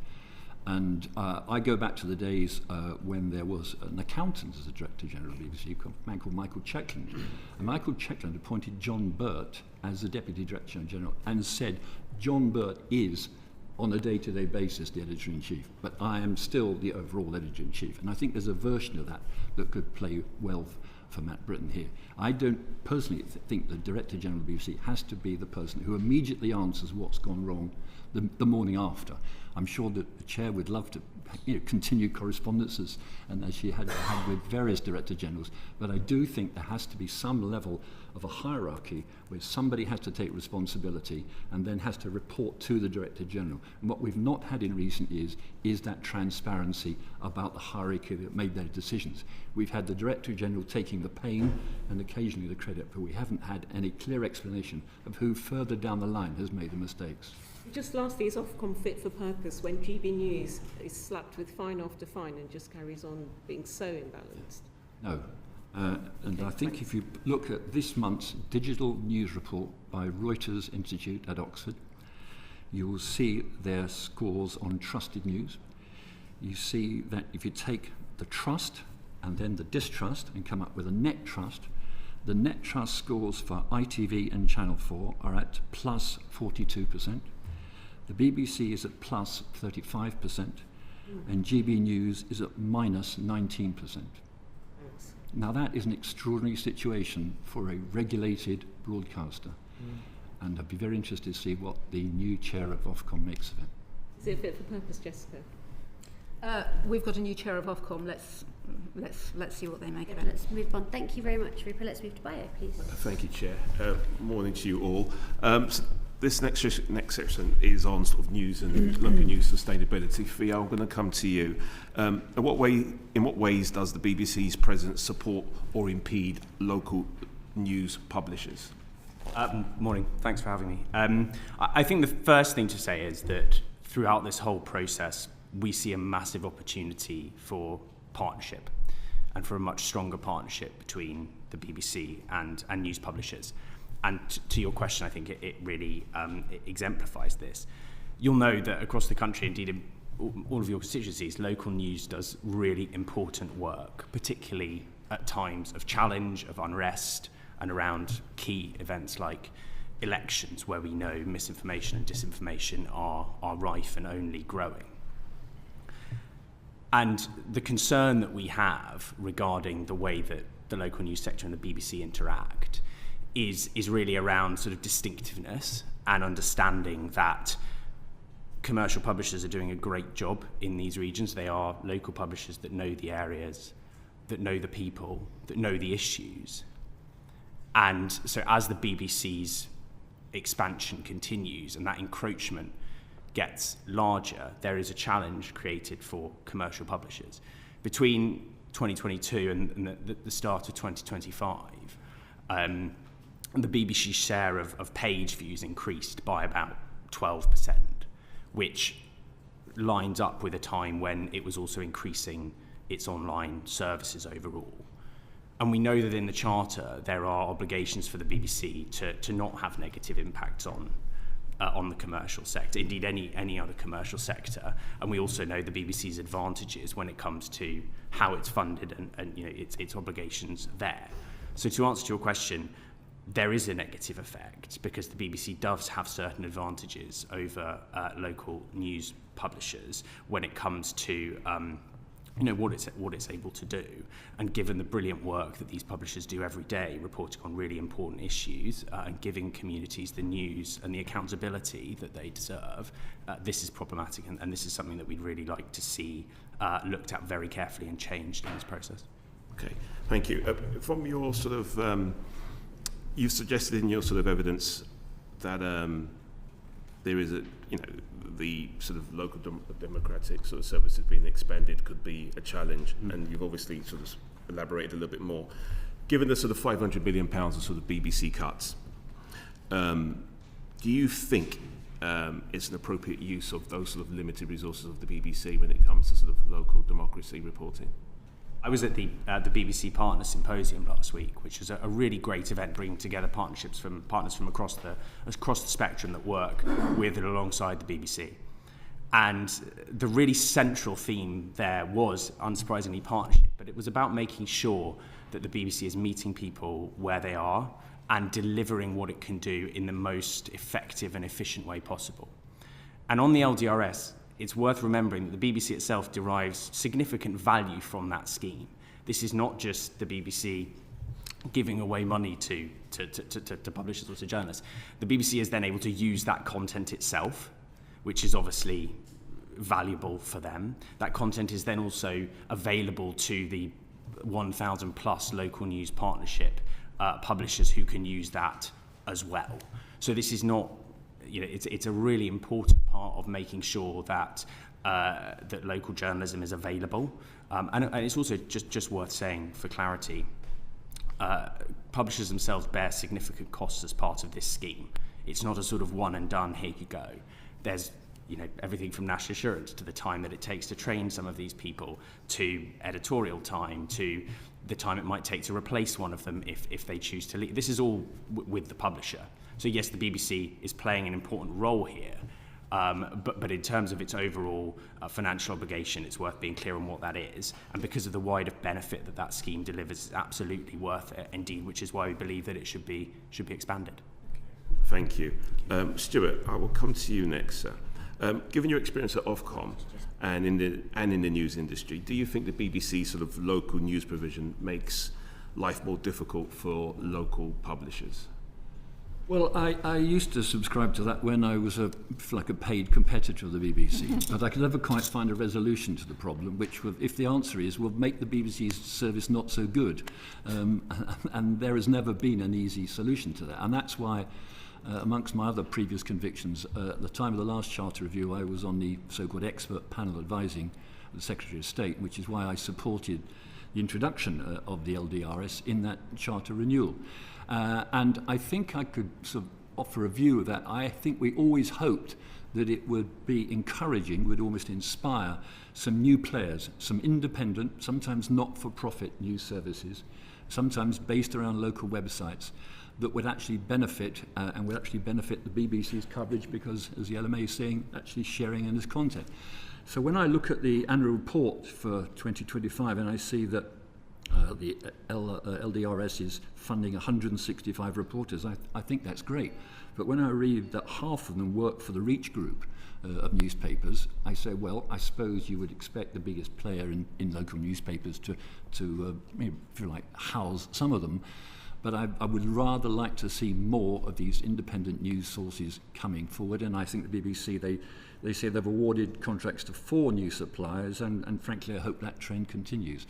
And I go back to the days when there was an accountant as the Director General of the BBC, a man called Michael Checkland. And Michael Checkland appointed John Burt as the Deputy Director General and said, John Burt is, on a day-to-day basis, the Editor-in-Chief, but I am still the overall Editor-in-Chief. And I think there's a version of that that could play well for Matt Britton here. I don't personally think the Director General of the BBC has to be the person who immediately answers what's gone wrong the morning after. I'm sure that the Chair would love to continue correspondences, and as she had with various Director Generals, but I do think there has to be some level of a hierarchy where somebody has to take responsibility and then has to report to the Director General. And what we've not had in recent years is that transparency about the hierarchy that made their decisions. We've had the Director General taking the pain and occasionally the credit, but we haven't had any clear explanation of who further down the line has made the mistakes. Just lastly, is Ofcom fit for purpose when GB News is slapped with fine after fine and just carries on being so imbalanced? No. And I think if you look at this month's digital news report by Reuters Institute at Oxford, you will see their scores on trusted news. You see that if you take the trust and then the distrust and come up with a net trust, the net trust scores for ITV and Channel 4 are at plus 42%. The BBC is at plus 35%, and GB News is at minus 19%. Now that is an extraordinary situation for a regulated broadcaster, and I'd be very interested to see what the new chair of Ofcom makes of it. Is it fit for purpose, Jessica? We've got a new chair of Ofcom. Let's see what they make of it. Let's move on. Thank you very much, Rupert. Let's move to Bio, please. Thank you, Chair. Morning to you all. So this next section is on sort of news and local news sustainability. Fia, I'm going to come to you. In what ways does the BBC's presence support or impede local news publishers? Morning. Thanks for having me. I think the first thing to say is that throughout this whole process, we see a massive opportunity for partnership and for a much stronger partnership between the BBC and news publishers. And to your question, I think it really exemplifies this. You'll know that across the country, indeed in all of your constituencies, local news does really important work, particularly at times of challenge, of unrest, and around key events like elections, where we know misinformation and disinformation are rife and only growing. And the concern that we have regarding the way that the local news sector and the BBC interact is really around sort of distinctiveness and understanding that commercial publishers are doing a great job in these regions. They are local publishers that know the areas, that know the people, that know the issues. And so as the BBC's expansion continues and that encroachment gets larger, there is a challenge created for commercial publishers. Between 2022 and the start of 2025, the BBC share of page views increased by about 12%, which lines up with a time when it was also increasing its online services overall. And we know that in the Charter there are obligations for the BBC to not have negative impacts on the commercial sector, indeed any other commercial sector. And we also know the BBC's advantages when it comes to how it's funded and its obligations there. So to answer your question, there is a negative effect because the BBC does have certain advantages over local news publishers when it comes to what it's able to do. And given the brilliant work that these publishers do every day, reporting on really important issues and giving communities the news and the accountability that they deserve, this is problematic, and this is something that we'd really like to see looked at very carefully and changed in this process. Okay, thank you. From your sort of, you've suggested in your sort of evidence that there is the sort of local democratic sort of services being expanded could be a challenge, and you've obviously sort of elaborated a little bit more. Given the sort of £500 million of sort of BBC cuts, do you think it's an appropriate use of those sort of limited resources of the BBC when it comes to sort of local democracy reporting? I was at the BBC Partner Symposium last week, which was a really great event, bringing together partners from across the spectrum that work with and alongside the BBC. And the really central theme there was, unsurprisingly, partnership, but it was about making sure that the BBC is meeting people where they are and delivering what it can do in the most effective and efficient way possible. And on the LDRS, it's worth remembering that the BBC itself derives significant value from that scheme. This is not just the BBC giving away money to publishers or to journalists. The BBC is then able to use that content itself, which is obviously valuable for them. That content is then also available to the 1,000 plus local news partnership publishers who can use that as well. So this is not, it's a really important part of making sure that that local journalism is available. And it's also just worth saying, for clarity, publishers themselves bear significant costs as part of this scheme. It's not a sort of one and done, here you go. There's everything from national insurance to the time that it takes to train some of these people, to editorial time, to the time it might take to replace one of them if they choose to leave. This is all with the publisher. So yes, the BBC is playing an important role here, but in terms of its overall financial obligation, it's worth being clear on what that is. And because of the wider benefit that scheme delivers, it's absolutely worth it indeed, which is why we believe that it should be expanded. Thank you. Stuart, I will come to you next, sir. Given your experience at Ofcom and in the news industry, do you think the BBC sort of local news provision makes life more difficult for local publishers? Well, I used to subscribe to that when I was like a paid competitor of the BBC, but I could never quite find a resolution to the problem, which, if the answer is, will make the BBC's service not so good. And there has never been an easy solution to that. And that's why, amongst my other previous convictions, at the time of the last Charter Review, I was on the so-called expert panel advising the Secretary of State, which is why I supported the introduction of the LDRS in that Charter renewal. And I think I could sort of offer a view of that. I think we always hoped that it would be encouraging, would almost inspire some new players, some independent, sometimes not-for-profit news services, sometimes based around local websites, that would actually benefit and would actually benefit the BBC's coverage because, as the LMA is saying, actually sharing in this content. So when I look at the annual report for 2025 and I see that the LDRS is funding 165 reporters. I think that's great. But when I read that half of them work for the Reach group of newspapers, I say, well, I suppose you would expect the biggest player in local newspapers to if you like, house some of them. But I would rather like to see more of these independent news sources coming forward. And I think the BBC, they say they've awarded contracts to 4 new suppliers, and frankly, I hope that trend continues.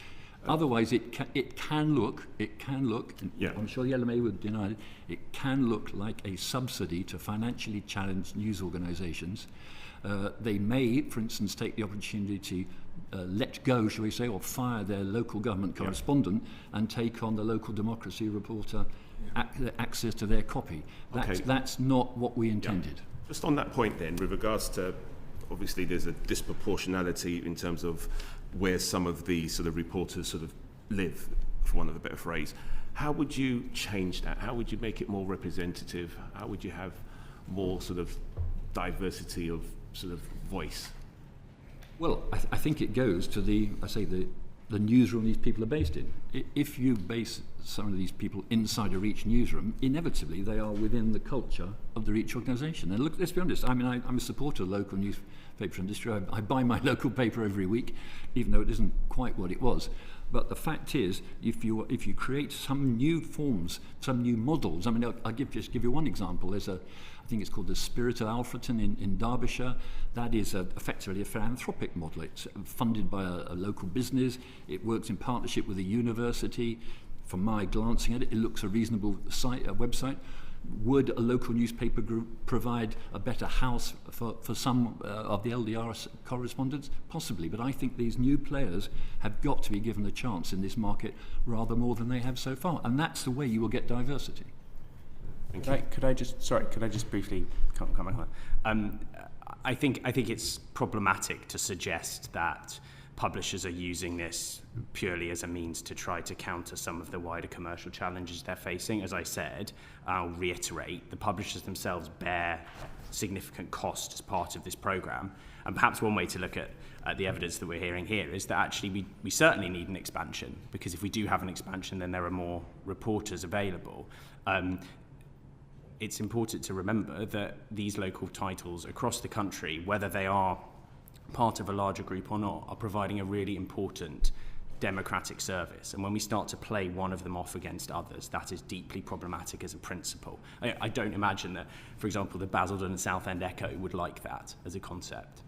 Otherwise, it can look, Yeah. I'm sure the LMA would deny it can look like a subsidy to financially challenged news organisations. They may, for instance, take the opportunity to let go, shall we say, or fire their local government correspondent and take on the local democracy reporter access to their copy. That's not what we intended. Yeah. Just on that point then, with regards to, obviously there's a disproportionality in terms of where some of the sort of reporters sort of live, for want of a better phrase. How would you change that? How would you make it more representative? How would you have more sort of diversity of sort of voice? Well, I think it goes to the newsroom these people are based in. If you base some of these people inside a Reach newsroom, inevitably they are within the culture of the Reach organisation. And look, let's be honest, I mean, I'm a supporter of local newspaper industry. I buy my local paper every week, even though it isn't quite what it was. But the fact is, if you create some new forms, some new models, I mean, I'll just give you one example. There's I think it's called the Spirit of Alfreton in Derbyshire. That is effectively a philanthropic model. It's funded by a local business. It works in partnership with a university. From my glancing at it, it looks a reasonable website. Would a local newspaper group provide a better house for some of the LDR correspondents? Possibly, but I think these new players have got to be given a chance in this market rather more than they have so far, and that's the way you will get diversity. Could I just briefly come back on that? I think it's problematic to suggest that publishers are using this purely as a means to try to counter some of the wider commercial challenges they're facing. As I said, I'll reiterate, the publishers themselves bear significant cost as part of this programme. And perhaps one way to look at the evidence that we're hearing here is that actually we certainly need an expansion, because if we do have an expansion, then there are more reporters available. It's important to remember that these local titles across the country, whether they are part of a larger group or not, are providing a really important democratic service. And when we start to play one of them off against others, that is deeply problematic as a principle. I don't imagine that, for example, the Basildon and Southend Echo would like that as a concept.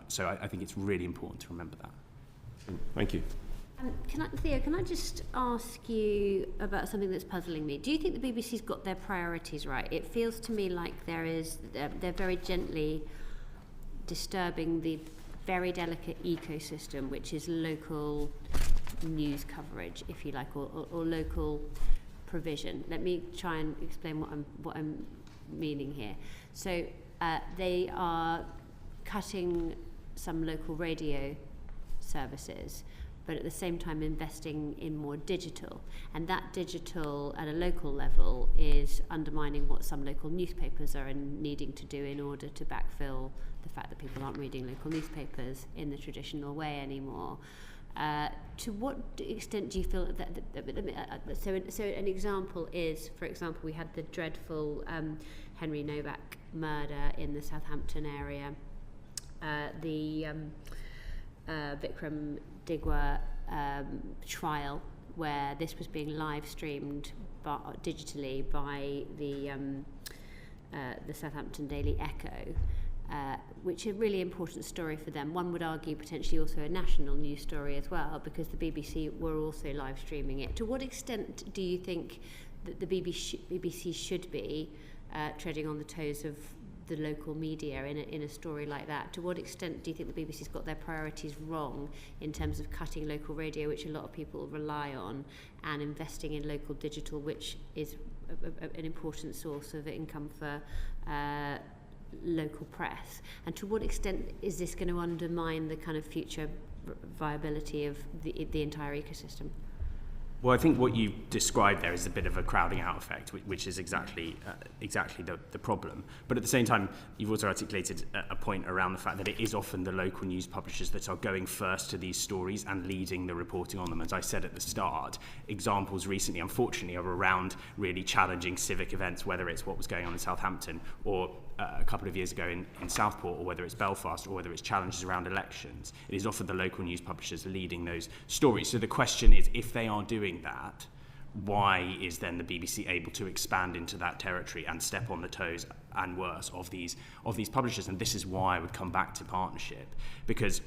So I think it's really important to remember that. Thank you. Theo, can I just ask you about something that's puzzling me? Do you think the BBC's got their priorities right? It feels to me like they're very gently disturbing the very delicate ecosystem, which is local news coverage, if you like, or local provision. Let me try and explain what I'm meaning here. So they are cutting some local radio services, but at the same time investing in more digital. And that digital at a local level is undermining what some local newspapers are needing to do in order to backfill the fact that people aren't reading local newspapers in the traditional way anymore. To what extent do you feel that so an example is, for example, we had the dreadful Henry Novak murder in the Southampton area, the Vikram Digwa trial, where this was being live streamed digitally by the Southampton Daily Echo, which is a really important story for them. One would argue potentially also a national news story as well, because the BBC were also live streaming it. To what extent do you think that the BBC should be treading on the toes of the local media in a story like that? To what extent do you think the BBC's got their priorities wrong in terms of cutting local radio, which a lot of people rely on, and investing in local digital, which is an important source of income for local press? And to what extent is this going to undermine the kind of future viability of the entire ecosystem? Well, I think what you described there is a bit of a crowding out effect, which is exactly the problem. But at the same time, you've also articulated a point around the fact that it is often the local news publishers that are going first to these stories and leading the reporting on them. As I said at the start, examples recently, unfortunately, are around really challenging civic events, whether it's what was going on in Southampton or a couple of years ago in Southport, or whether it's Belfast, or whether it's challenges around elections. It is often the local news publishers leading those stories. So the question is, if they are doing that, why is then the BBC able to expand into that territory and step on the toes and worse of these publishers? And this is why I would come back to partnership, because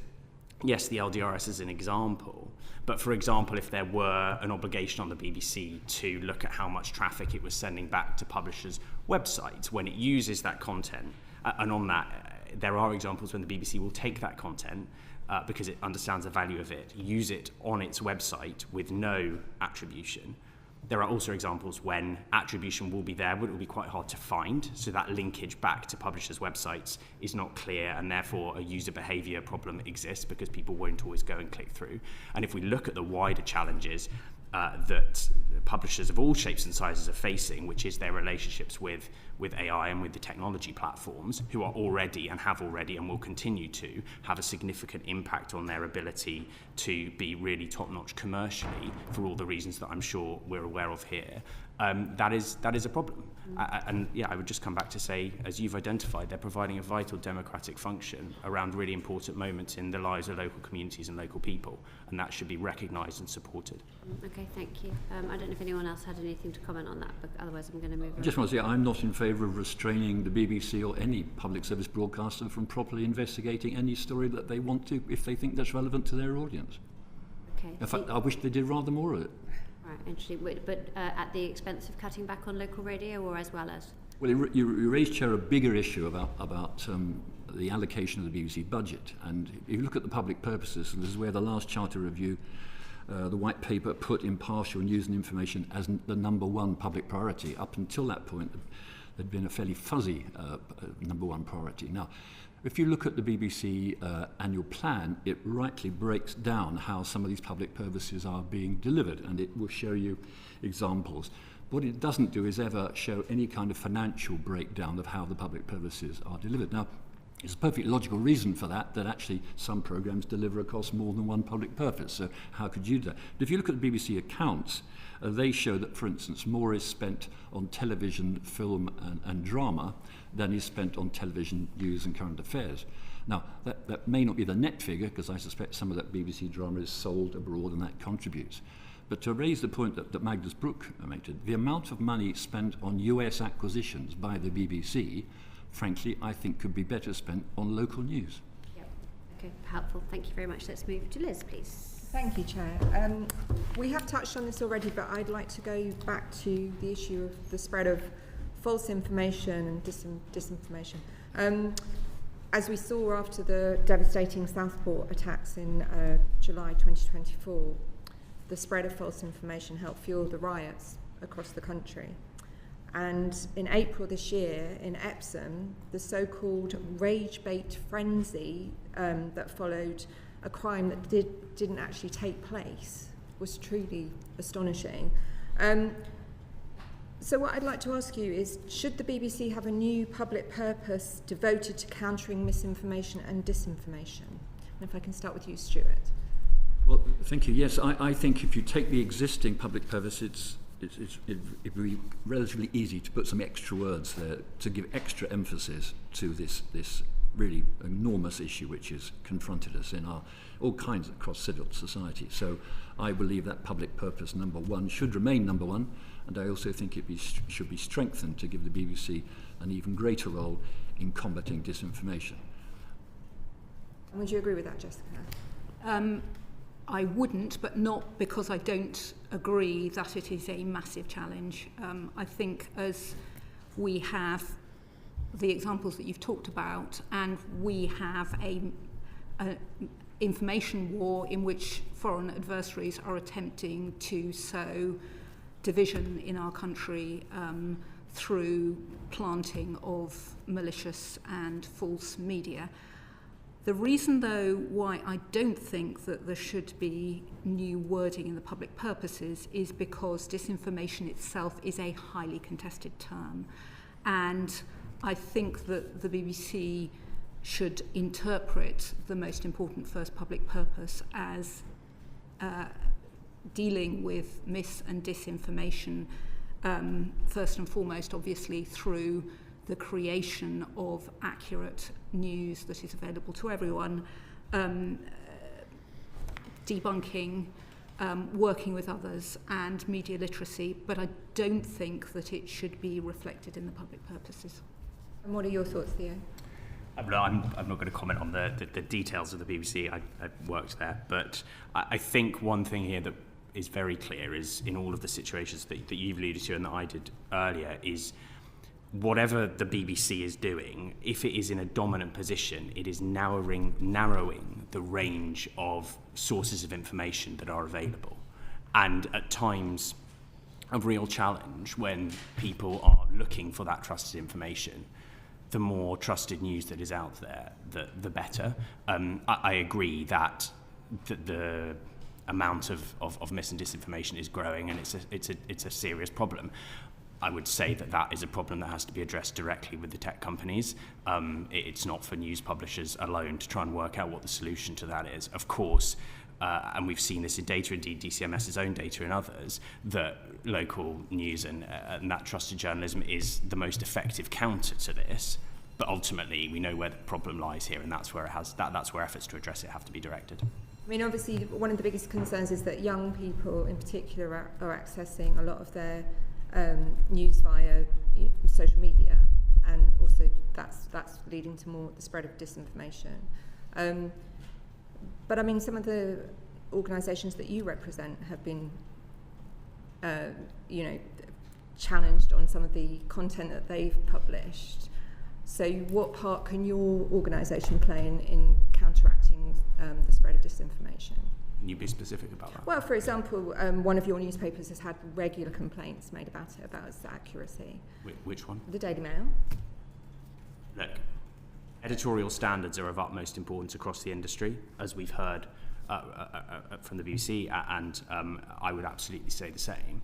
yes, the LDRS is an example, but for example, if there were an obligation on the BBC to look at how much traffic it was sending back to publishers' websites when it uses that content, and on that, there are examples when the BBC will take that content because it understands the value of it, use it on its website with no attribution. There are also examples when attribution will be there, but it will be quite hard to find. So that linkage back to publishers' websites is not clear, and therefore a user behavior problem exists because people won't always go and click through. And if we look at the wider challenges that publishers of all shapes and sizes are facing, which is their relationships with AI and with the technology platforms, who are already and have already and will continue to have a significant impact on their ability to be really top-notch commercially, for all the reasons that I'm sure we're aware of here, that is a problem. And yeah, I would just come back to say, as you've identified, they're providing a vital democratic function around really important moments in the lives of local communities and local people, and that should be recognised and supported. Okay, thank you. I don't know if anyone else had anything to comment on that, but otherwise I'm going to move on. I just want to say I'm not in favour of restraining the BBC or any public service broadcaster from properly investigating any story that they want to, if they think that's relevant to their audience. Okay. In fact, I wish they did rather more of it. Right, interesting. But at the expense of cutting back on local radio, or as well as? Well, you raised, Chair, a bigger issue about the allocation of the BBC budget. And if you look at the public purposes, and this is where the last Charter Review, the white paper, put impartial news and information as the number one public priority. Up until that point, there'd been a fairly fuzzy number one priority. Now, if you look at the BBC annual plan, it rightly breaks down how some of these public purposes are being delivered, and it will show you examples. What it doesn't do is ever show any kind of financial breakdown of how the public purposes are delivered. Now, there's a perfectly logical reason for that actually some programmes deliver across more than one public purpose, so how could you do that? But if you look at the BBC accounts, they show that, for instance, more is spent on television, film and drama than is spent on television, news and current affairs. Now, that may not be the net figure, because I suspect some of that BBC drama is sold abroad and that contributes. But to raise the point that Magnus Brook made, the amount of money spent on US acquisitions by the BBC, frankly, I think could be better spent on local news. Yep. Okay, helpful. Thank you very much. Let's move to Liz, please. Thank you, Chair. We have touched on this already, but I'd like to go back to the issue of the spread of false information and disinformation. As we saw after the devastating Southport attacks in July 2024, the spread of false information helped fuel the riots across the country. And in April this year, in Epsom, the so-called rage bait frenzy that followed a crime that didn't actually take place was truly astonishing. So what I'd like to ask you is, should the BBC have a new public purpose devoted to countering misinformation and disinformation? And if I can start with you, Stuart. Well, thank you. Yes, I think if you take the existing public purpose, it'd be relatively easy to put some extra words there to give extra emphasis to this really enormous issue which has confronted us in all kinds across civil society. So I believe that public purpose number one should remain number one, and I also think it should be strengthened to give the BBC an even greater role in combating disinformation. Would you agree with that, Jessica? I wouldn't, but not because I don't agree that it is a massive challenge. I think as we have the examples that you've talked about, and we have a information war in which foreign adversaries are attempting to sow division in our country through planting of malicious and false media, The reason, though, why I don't think that there should be new wording in the public purposes is because disinformation itself is a highly contested term. And I think that the BBC should interpret the most important first public purpose as dealing with mis- and disinformation, first and foremost, obviously, through the creation of accurate news that is available to everyone, debunking, working with others, and media literacy, but I don't think that it should be reflected in the public purposes. And what are your thoughts, Theo? I'm not going to comment on the details of the BBC. I worked there, but I think one thing here that is very clear is in all of the situations that you've alluded to and that I did earlier is whatever the BBC is doing, if it is in a dominant position, it is narrowing the range of sources of information that are available. And at times, a real challenge when people are looking for that trusted information, the more trusted news that is out there, the better. I agree that the amount of mis and disinformation is growing, and it's a serious problem. I would say that is a problem that has to be addressed directly with the tech companies. It's not for news publishers alone to try and work out what the solution to that is. Of course, and we've seen this in data, indeed DCMS's own data and others, that local news and that trusted journalism is the most effective counter to this. But ultimately, we know where the problem lies here, and that's where that's where efforts to address it have to be directed. I mean, obviously, one of the biggest concerns is that young people, in particular, are accessing a lot of their news via social media, and also that's leading to more the spread of disinformation. But I mean, some of the organisations that you represent have been, challenged on some of the content that they've published. So, what part can your organisation play in counteracting the spread of disinformation? Can you be specific about that? Well, for example, one of your newspapers has had regular complaints made about its accuracy. Which one? The Daily Mail. Look, editorial standards are of utmost importance across the industry, as we've heard from the BBC, and I would absolutely say the same.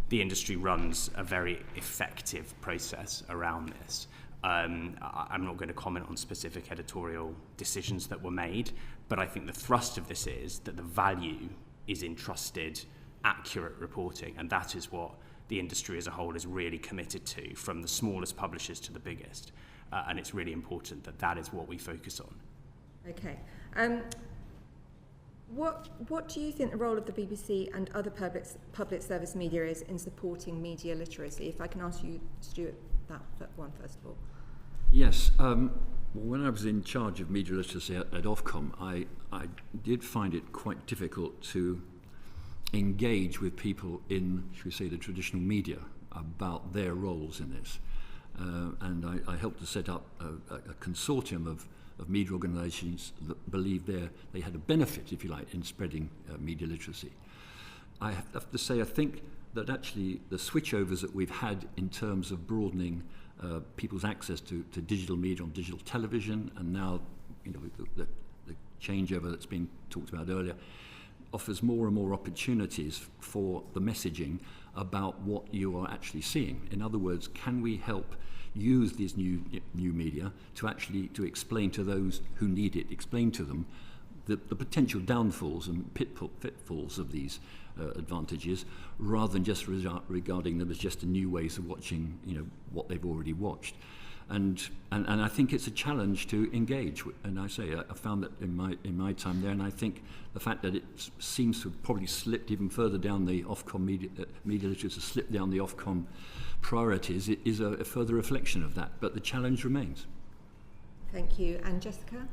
The industry runs a very effective process around this. I'm not going to comment on specific editorial decisions that were made, but I think the thrust of this is that the value is in trusted, accurate reporting, and that is what the industry as a whole is really committed to, from the smallest publishers to the biggest. And it's really important that is what we focus on. Okay. What do you think the role of the BBC and other public service media is in supporting media literacy? If I can ask you, Stuart, that one first of all. Yes. When I was in charge of media literacy at Ofcom, I did find it quite difficult to engage with people in, should we say, the traditional media about their roles in this. And I helped to set up a consortium of media organisations that believed they had a benefit, if you like, in spreading media literacy. I have to say, I think that actually the switchovers that we've had in terms of broadening people's access to digital media on digital television, and now the changeover that's been talked about earlier, offers more and more opportunities for the messaging about what you are actually seeing. In other words, can we help use these new media to explain to those who need it, explain to them the potential downfalls and pitfalls of these advantages, rather than just regarding them as just a new ways of watching, what they've already watched. And I think it's a challenge to engage. And I say I found that in my time there, and I think the fact that it seems to have probably slipped even further down the Ofcom media literacy, slipped down the Ofcom priorities, it is a further reflection of that. But the challenge remains. Thank you. And Jessica?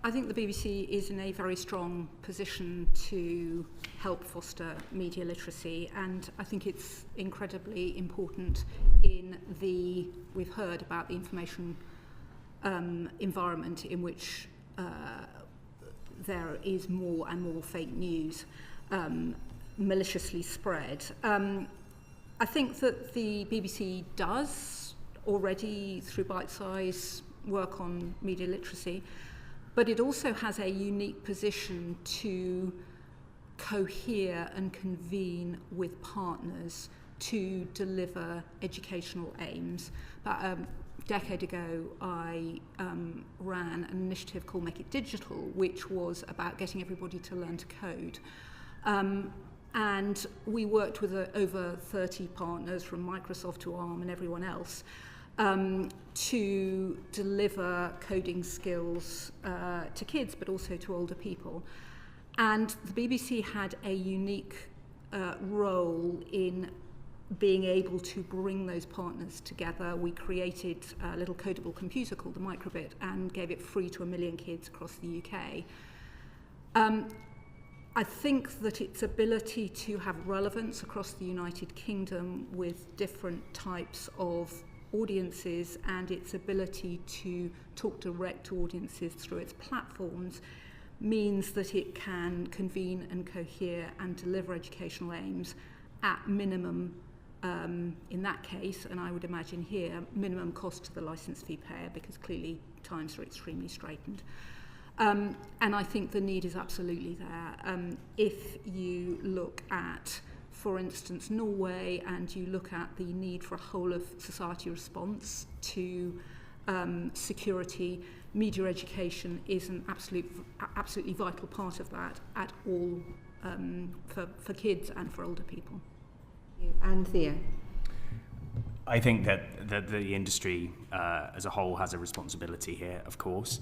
I think the BBC is in a very strong position to help foster media literacy, and I think it's incredibly important we've heard about the information environment in which there is more and more fake news maliciously spread. I think that the BBC does already, through Bite Size, work on media literacy. but it also has a unique position to cohere and convene with partners to deliver educational aims. About a decade ago, I ran an initiative called Make It Digital, which was about getting everybody to learn to code. And we worked with over 30 partners, from Microsoft to ARM and everyone else, to deliver coding skills to kids, but also to older people. And the BBC had a unique role in being able to bring those partners together. We created a little codable computer called the Microbit and gave it free to 1 million kids across the UK. I think that its ability to have relevance across the United Kingdom with different types of audiences and its ability to talk direct to audiences through its platforms means that it can convene and cohere and deliver educational aims at minimum, in that case, and I would imagine here, minimum cost to the licence fee payer, because clearly times are extremely straitened. And I think the need is absolutely there. If you look at, for instance, Norway, and you look at the need for a whole of society response to security, media education is an absolutely vital part of that at all, for kids and for older people. And Thea? I think that the industry as a whole has a responsibility here, of course.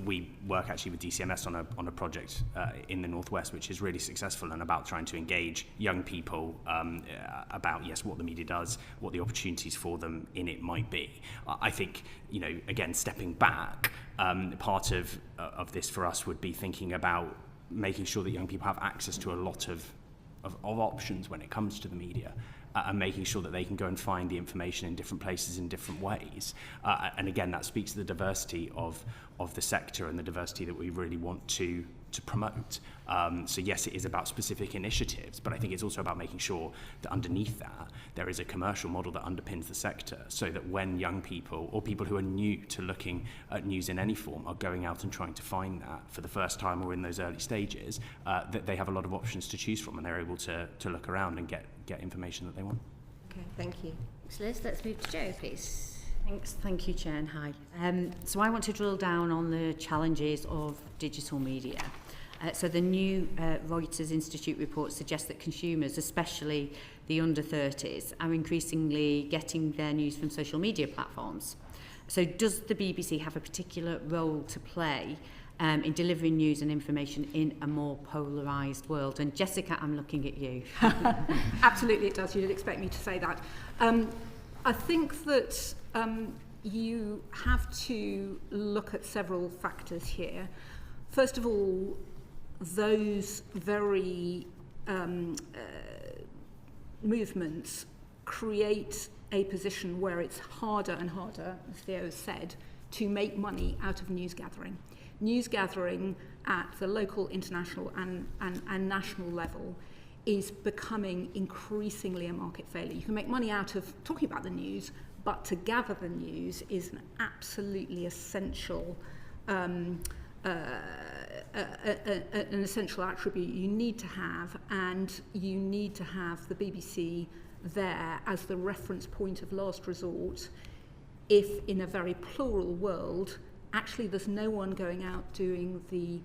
We work actually with DCMS on a project in the Northwest, which is really successful and about trying to engage young people about, yes, what the media does, what the opportunities for them in it might be. I think, again, stepping back, part of this for us would be thinking about making sure that young people have access to a lot of options when it comes to the media. And making sure that they can go and find the information in different places in different ways. And again, that speaks to the diversity of the sector and the diversity that we really want to promote. So yes, it is about specific initiatives, but I think it's also about making sure that underneath that, there is a commercial model that underpins the sector, so that when young people, or people who are new to looking at news in any form, are going out and trying to find that for the first time or in those early stages, that they have a lot of options to choose from, and they're able to look around and get information that they want. Okay, thank you. So Liz, let's move to Jo, please. Thank you, Chair, and hi. So I want to drill down on the challenges of digital media. So the new Reuters Institute report suggests that consumers, especially the under 30s, are increasingly getting their news from social media platforms. So does the BBC have a particular role to play in delivering news and information in a more polarised world? And Jessica, I'm looking at you. Absolutely it does. You'd expect me to say that. I think that you have to look at several factors here. First of all, those very movements create a position where it's harder and harder, as Theo has said, to make money out of news gathering. News gathering at the local, international and national level is becoming increasingly a market failure. You can make money out of talking about the news, but to gather the news is an absolutely essential an essential attribute you need to have, and you need to have the BBC there as the reference point of last resort if, in a very plural world, actually there's no one going out doing the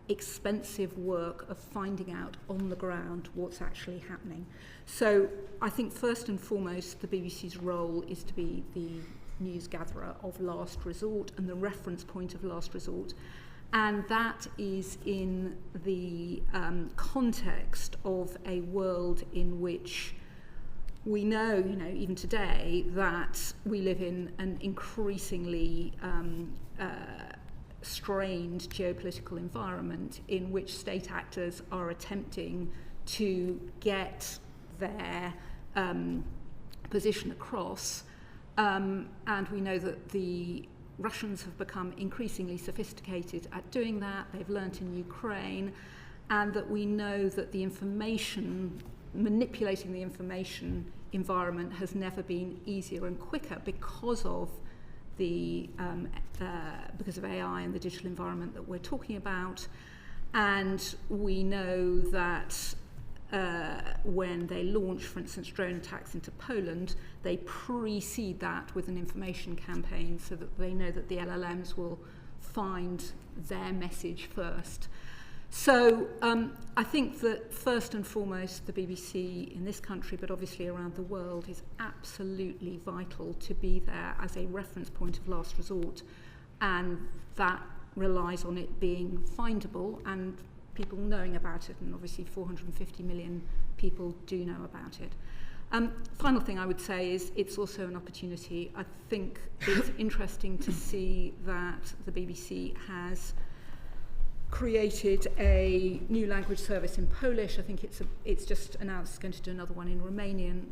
expensive work of finding out on the ground what's actually happening. So I think first and foremost the BBC's role is to be the news gatherer of last resort and the reference point of last resort. And that is in the context of a world in which we know, even today, that we live in an increasingly strained geopolitical environment in which state actors are attempting to get their position across. And we know that the Russians have become increasingly sophisticated at doing that. They've learnt in Ukraine, and that we know that the manipulating the information environment has never been easier and quicker because of because of AI and the digital environment that we're talking about. And we know that when they launch, for instance, drone attacks into Poland, they precede that with an information campaign so that they know that the LLMs will find their message first. So I think that first and foremost, the BBC in this country, but obviously around the world, is absolutely vital to be there as a reference point of last resort. And that relies on it being findable and people knowing about it. And obviously 450 million people do know about it. Final thing I would say is it's also an opportunity. I think it's interesting to see that the BBC has created a new language service in Polish. I think it's just announced it's going to do another one in Romanian,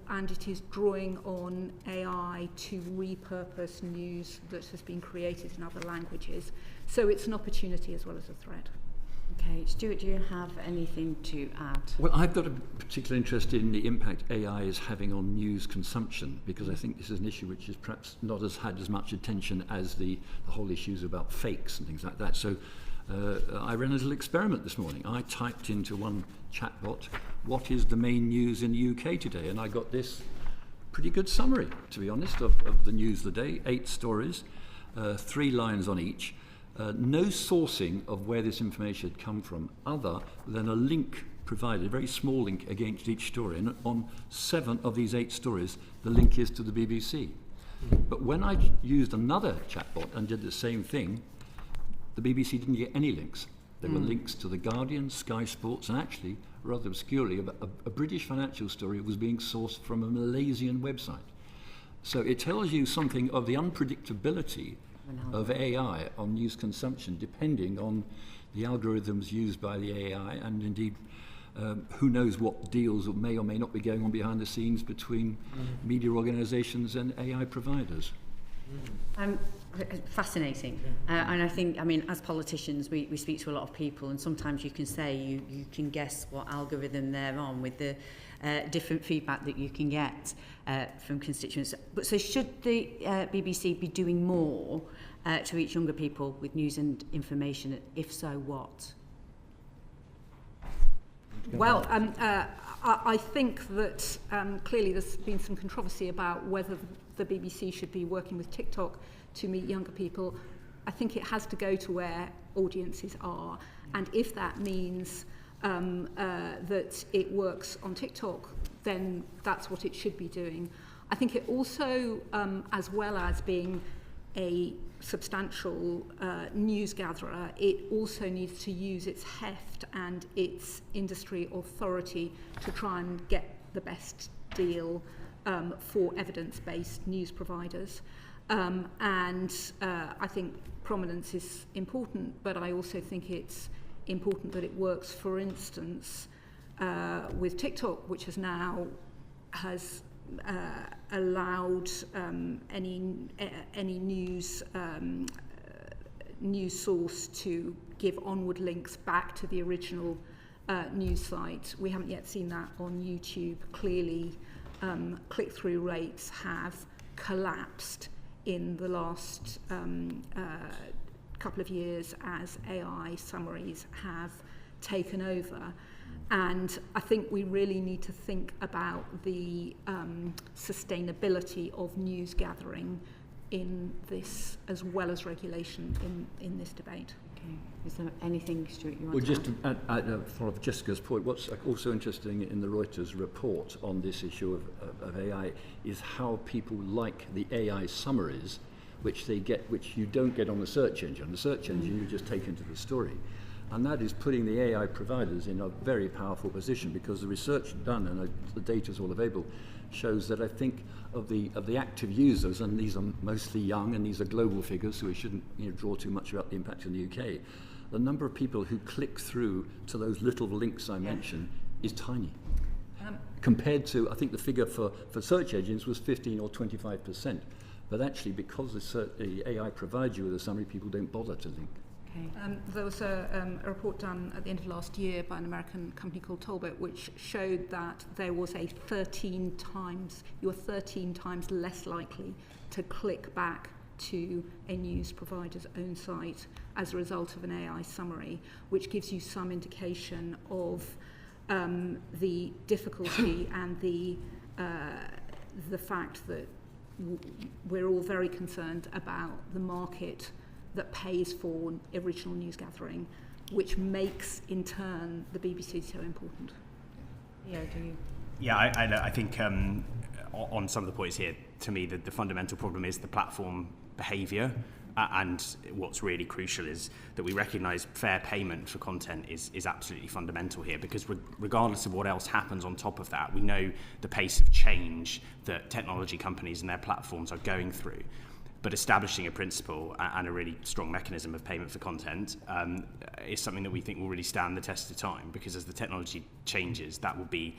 and it is drawing on AI to repurpose news that has been created in other languages. So it's an opportunity as well as a threat. Okay, Stuart, do you have anything to add? Well, I've got a particular interest in the impact AI is having on news consumption, because I think this is an issue which is perhaps not had as much attention as the whole issues about fakes and things like that. So I ran a little experiment this morning. I typed into one chatbot, what is the main news in the UK today? And I got this pretty good summary, to be honest, of the news of the day, 8 stories, 3 lines on each. No sourcing of where this information had come from other than a link provided, a very small link against each story. And on 7 of these 8 stories, the link is to the BBC. But when I used another chatbot and did the same thing, the BBC didn't get any links. There were links to The Guardian, Sky Sports, and actually, rather obscurely, a British financial story was being sourced from a Malaysian website. So it tells you something of the unpredictability of AI on news consumption, depending on the algorithms used by the AI, and indeed who knows what deals may or may not be going on behind the scenes between media organisations and AI providers. Fascinating. And I think, as politicians, we speak to a lot of people, and sometimes you can say you can guess what algorithm they're on with the different feedback that you can get from constituents. But so should the BBC be doing more to reach younger people with news and information? If so, what? Well, I think that clearly there's been some controversy about whether the BBC should be working with TikTok to meet younger people. I think it has to go to where audiences are, and if that means that it works on TikTok, then that's what it should be doing. I think it also, as well as being a substantial news gatherer, it also needs to use its heft and its industry authority to try and get the best deal for evidence-based news providers. And I think prominence is important, but I also think it's important that it works, for instance, with TikTok, which has allowed any news source to give onward links back to the original news site. We haven't yet seen that on YouTube. Clearly, click-through rates have collapsed in the last couple of years as AI summaries have taken over. And I think we really need to think about the sustainability of news gathering in this, as well as regulation in this debate. Okay. Is there anything, Stuart, you want well, to just to follow Jessica's point, what's also interesting in the Reuters report on this issue of AI is how people like the AI summaries, which they get, which you don't get on the search engine. On the search engine, you just take into the story. And that is putting the AI providers in a very powerful position, because the research done and the data is all available shows that I think of the active users, and these are mostly young and these are global figures, so we shouldn't draw too much about the impact in the UK. The number of people who click through to those little links I mentioned is tiny. Compared to, I think the figure for search engines was 15 or 25%. But actually, because the AI provides you with a summary, people don't bother to link. There was a report done at the end of last year by an American company called Talbot, which showed that there was you were 13 times less likely to click back to a news provider's own site as a result of an AI summary, which gives you some indication of the difficulty and the fact that we're all very concerned about the market that pays for original news gathering, which makes, in turn, the BBC so important. Yeah, do you? Yeah, I think on some of the points here, to me, the fundamental problem is the platform behaviour. And what's really crucial is that we recognise fair payment for content is absolutely fundamental here, because regardless of what else happens on top of that, we know the pace of change that technology companies and their platforms are going through. But establishing a principle and a really strong mechanism of payment for content is something that we think will really stand the test of time, because as the technology changes, that will be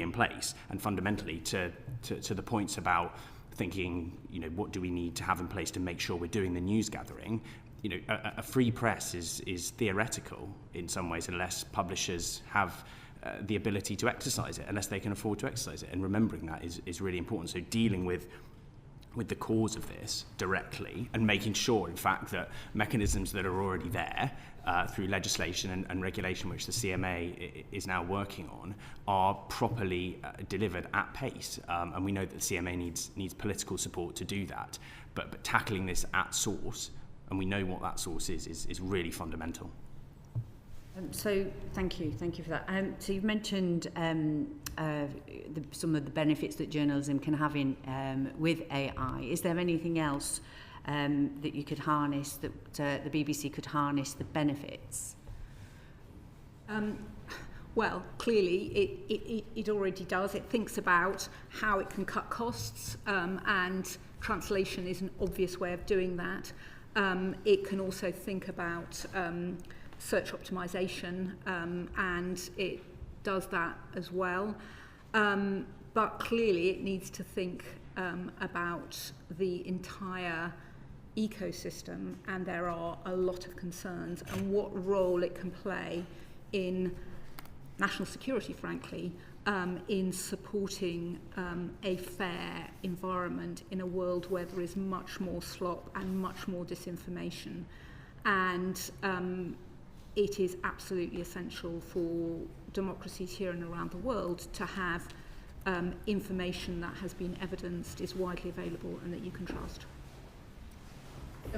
in place. And fundamentally, to the points about thinking, what do we need to have in place to make sure we're doing the news gathering? A free press is theoretical in some ways, unless publishers have the ability to exercise it, unless they can afford to exercise it. And remembering that is really important. So dealing with the cause of this directly, and making sure, in fact, that mechanisms that are already there through legislation and regulation, which the CMA is now working on, are properly delivered at pace. And we know that the CMA needs political support to do that. But tackling this at source, and we know what that source is really fundamental. So thank you for that. So you've mentioned some of the benefits that journalism can have with AI. Is there anything else that you could harness, that the BBC could harness the benefits? Well, clearly it already does. It thinks about how it can cut costs, and translation is an obvious way of doing that. It can also think about search optimization, and it does that as well. But clearly it needs to think about the entire ecosystem, and there are a lot of concerns, and what role it can play in national security, frankly, in supporting a fair environment in a world where there is much more slop and much more disinformation. And it is absolutely essential for democracies here and around the world to have information that has been evidenced, is widely available, and that you can trust.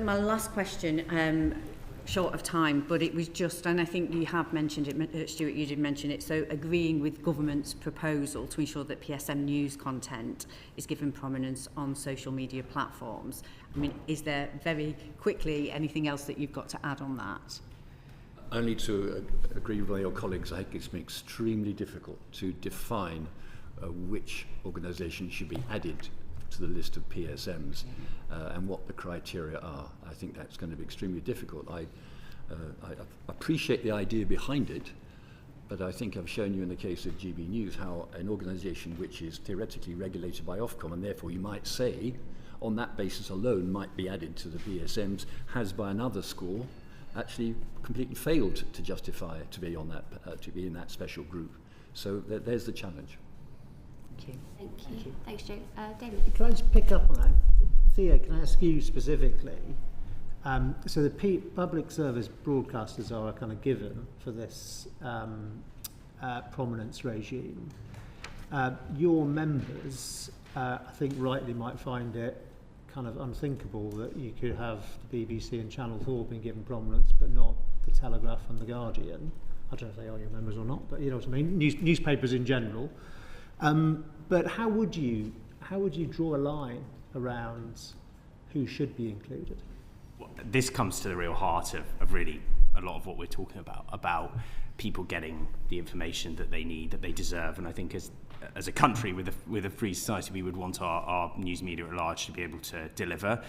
My last question, short of time, but it was just, and I think you have mentioned it, Stuart, you did mention it, so agreeing with government's proposal to ensure that PSM news content is given prominence on social media platforms. I mean, is there very quickly anything else that you've got to add on that? Only to agree with your colleagues, I think it's extremely difficult to define which organisations should be added to the list of PSMs and what the criteria are. I think that's going to be extremely difficult. I appreciate the idea behind it, but I think I've shown you in the case of GB News how an organisation which is theoretically regulated by Ofcom, and therefore you might say on that basis alone might be added to the PSMs, has by another score actually completely failed to justify to be on that to be in that special group. So there's the challenge. Thank you. Thanks, Joe. David. Can I just pick up on that? Theo, can I ask you specifically? So the public service broadcasters are a kind of given for this prominence regime. Your members, I think rightly might find it kind of unthinkable that you could have the BBC and Channel 4 being given prominence, but not the Telegraph and the Guardian. I don't know if they are your members or not, but you know what I mean. Newspapers in general. But how would you draw a line around who should be included? Well, this comes to the real heart of really a lot of what we're talking about people getting the information that they need, that they deserve. And I think as a country with a free society, we would want our news media at large to be able to deliver.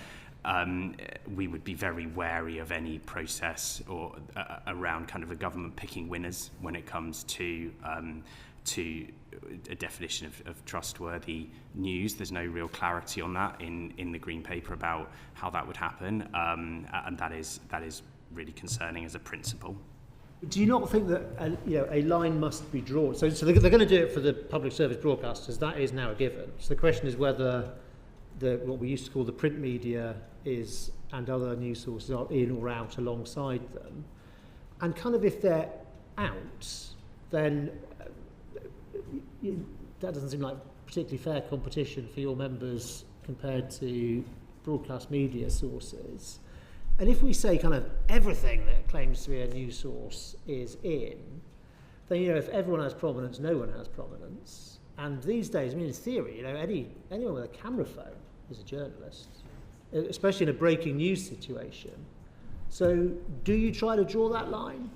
We would be very wary of any process or around kind of a government picking winners when it comes to a definition of trustworthy news. There's no real clarity on that in the Green Paper about how that would happen, and that is really concerning as a principle. Do you not think that a line must be drawn? So they're going to do it for the public service broadcasters. That is now a given. So the question is whether what we used to call the print media is, and other news sources are in or out alongside them. And kind of if they're out, then that doesn't seem like particularly fair competition for your members compared to broadcast media sources. And if we say kind of everything that claims to be a news source is in, then, you know, if everyone has prominence, no one has prominence. And these days, I mean, in theory, you know, anyone with a camera phone is a journalist, especially in a breaking news situation. So do you try to draw that line?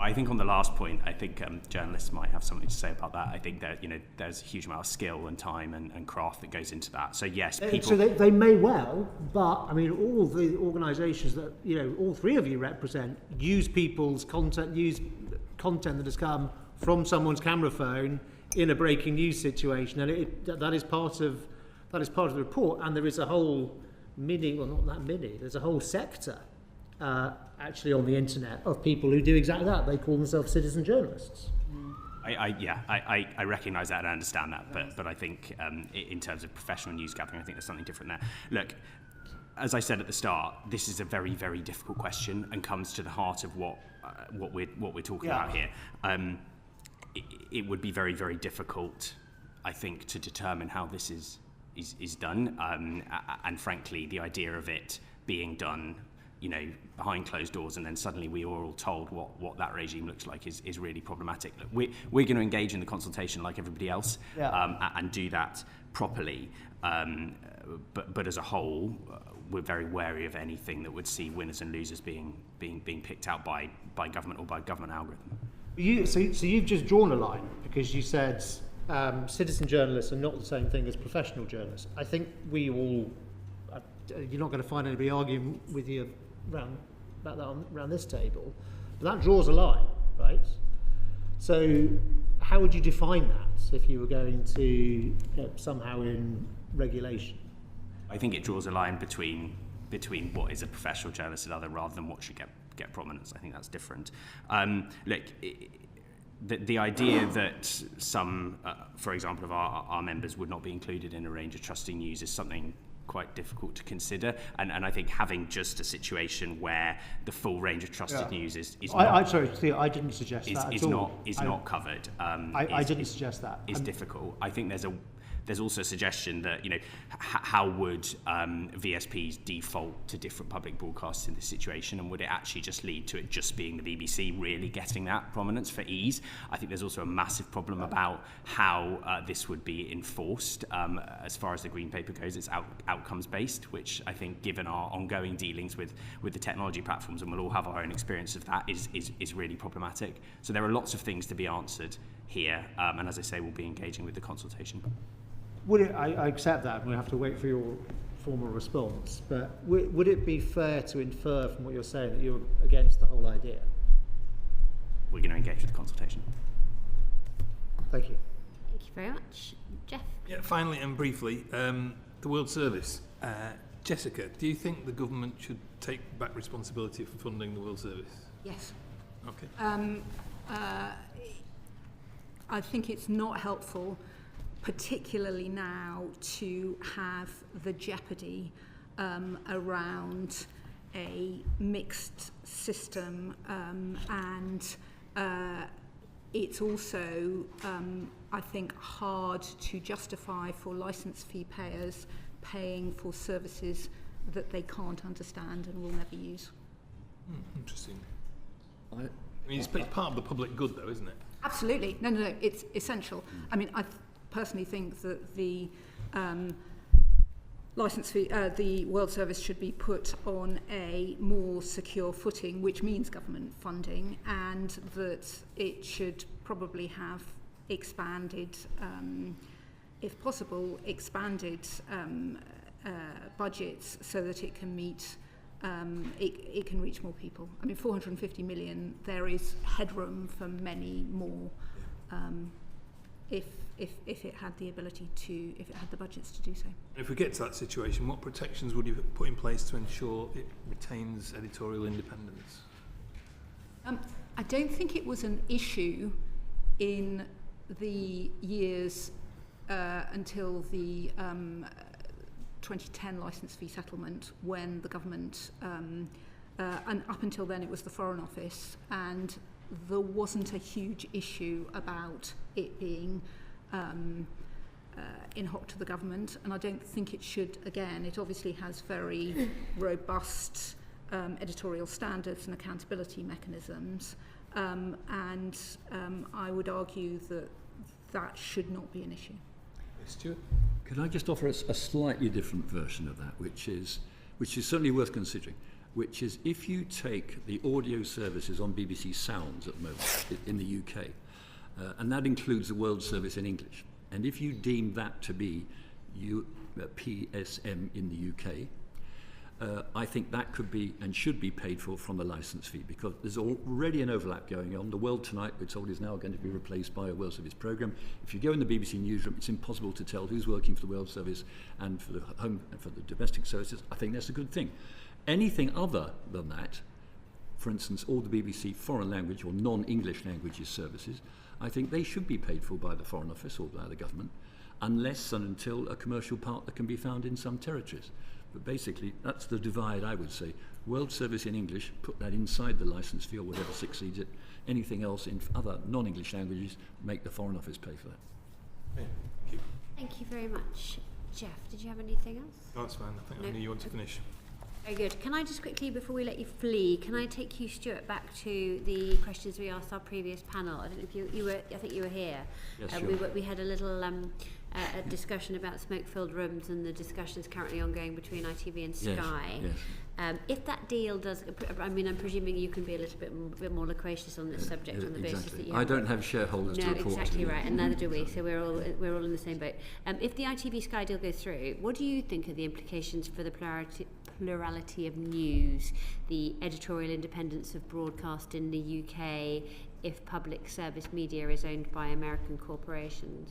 I think on the last point, I think journalists might have something to say about that. I think that, you know, there's a huge amount of skill and time and craft that goes into that. So yes, people... So they may well, but I mean, all the organisations that, you know, all three of you represent use people's content, use content that has come from someone's camera phone in a breaking news situation, and that is part of the report. And there is a whole not that mini, there's a whole sector actually on the internet of people who do exactly that. They call themselves citizen journalists. I recognise that and I understand that, but I think in terms of professional news gathering, I think there's something different there. Look, as I said at the start, this is a very, very difficult question and comes to the heart of what we're talking about here. It would be very, very difficult, I think, to determine how this is done, and frankly, the idea of it being done, you know, behind closed doors, and then suddenly we are all told what that regime looks like is really problematic. Look, we're going to engage in the consultation like everybody else, and do that properly. But as a whole, we're very wary of anything that would see winners and losers being picked out by government or by government algorithm. So you've just drawn a line because you said citizen journalists are not the same thing as professional journalists. I think we all, you're not going to find anybody arguing with you about that around this table, but that draws a line, right? So how would you define that if you were going to somehow in regulation? I think it draws a line between what is a professional journalist and other, rather than what should get prominence. I think that's different. Look, the idea that some, for example, of our members would not be included in a range of trusted news is something quite difficult to consider, and I think having just a situation where the full range of trusted news is I'm sorry, Theo, I didn't suggest that at all. Not covered. I didn't suggest that. Is difficult. I think there's also a suggestion that, you know, how would VSPs default to different public broadcasts in this situation, and would it actually just lead to it just being the BBC really getting that prominence for ease? I think there's also a massive problem about how this would be enforced. As far as the Green Paper goes, it's outcomes based, which I think, given our ongoing dealings with the technology platforms, and we'll all have our own experience of that, is really problematic. So there are lots of things to be answered here, and as I say, we'll be engaging with the consultation. I accept that, and we have to wait for your formal response, but would it be fair to infer from what you're saying that you're against the whole idea? We're going to engage with the consultation. Thank you. Thank you very much. Jeff? Yeah, finally and briefly, the World Service. Jessica, do you think the government should take back responsibility for funding the World Service? Yes. Okay. I think it's not helpful, particularly now, to have the jeopardy around a mixed system, and it's also, I think, hard to justify for licence fee payers paying for services that they can't understand and will never use. Interesting. I mean, it's part of the public good, though, isn't it? Absolutely. No, it's essential. I mean, I personally think that the licence fee, the World Service should be put on a more secure footing, which means government funding, and that it should probably have expanded, if possible, budgets so that it can meet, it can reach more people. I mean, 450 million, there is headroom for many more, if it had the ability to, if it had the budgets to do so. If we get to that situation, what protections would you put in place to ensure it retains editorial independence? I don't think it was an issue in the years until the 2010 licence fee settlement when the government, and up until then it was the Foreign Office, and there wasn't a huge issue about it being in hock to the government, and I don't think it should again. It obviously has very robust editorial standards and accountability mechanisms, and I would argue that that should not be an issue. Stuart? Could I just offer a slightly different version of that, which is certainly worth considering, which is if you take the audio services on BBC Sounds at the moment in the UK, and that includes the World Service in English, and if you deem that to be PSM in the UK, I think that could be and should be paid for from the licence fee, because there's already an overlap going on. The World Tonight, we're told, is now going to be replaced by a World Service programme. If you go in the BBC newsroom, it's impossible to tell who's working for the World Service and for the home and for the domestic services. I think that's a good thing. Anything other than that, for instance, all the BBC foreign language or non-English languages services, I think they should be paid for by the Foreign Office or by the government, unless and until a commercial partner can be found in some territories. But basically, that's the divide, I would say. World Service in English, put that inside the licence fee or whatever succeeds it. Anything else in other non-English languages, make the Foreign Office pay for that. Yeah, thank you. Thank you very much. Jeff, did you have anything else? That's fine. I think No. I knew you want to finish. Very good. Can I just quickly, before we let you flee, can I take you, Stuart, back to the questions we asked our previous panel? I don't know if you were, I think you were here. Yes, sure. We had a little a discussion about smoke-filled rooms and the discussions currently ongoing between ITV and Sky. Yes. If that deal does, I mean, I'm presuming you can be a little bit more loquacious on this subject on the basis that you I don't have shareholders to report to. No, exactly right, and neither do we, so we're all in the same boat. If the ITV Sky deal goes through, what do you think are the implications for the plurality of news, the editorial independence of broadcast in the UK, if public service media is owned by American corporations?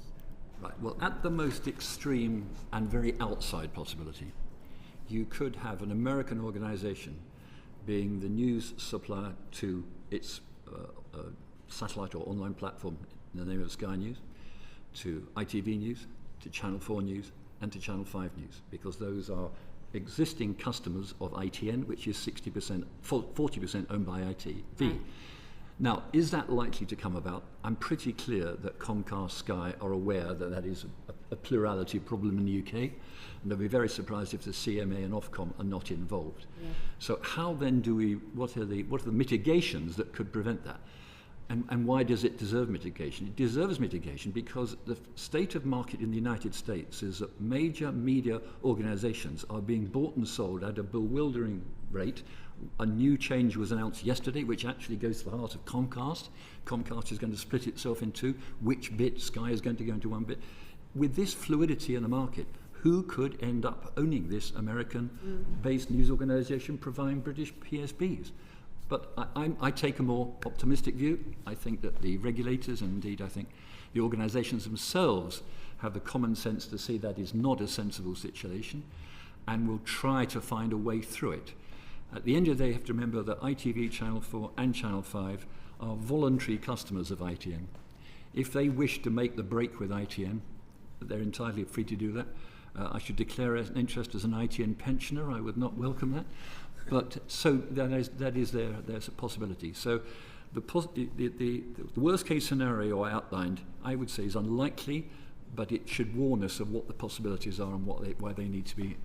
Right, well, at the most extreme and very outside possibility, you could have an American organisation being the news supplier to its satellite or online platform in the name of Sky News, to ITV News, to Channel 4 News, and to Channel 5 News, because those are existing customers of ITN, which is 40% owned by ITV. Right. Now, is that likely to come about? I'm pretty clear that Comcast, Sky are aware that that is a plurality problem in the UK, and they'll be very surprised if the CMA and Ofcom are not involved. Yeah. So how then what are the mitigations that could prevent that? And why does it deserve mitigation? It deserves mitigation because the state of market in the United States is that major media organizations are being bought and sold at a bewildering rate. A new change was announced yesterday, which actually goes to the heart of Comcast. Comcast is going to split itself in two. Which bit? Sky is going to go into one bit. With this fluidity in the market, who could end up owning this American-based news organization providing British PSBs? But I take a more optimistic view. I think that the regulators, and indeed I think the organisations themselves, have the common sense to see that is not a sensible situation and will try to find a way through it. At the end of the day, you have to remember that ITV, Channel 4 and Channel 5 are voluntary customers of ITN. If they wish to make the break with ITN, they're entirely free to do that. I should declare an interest as an ITN pensioner. I would not welcome that. But so there's a possibility. So the worst case scenario I outlined, I would say, is unlikely, but it should warn us of what the possibilities are and why they need to be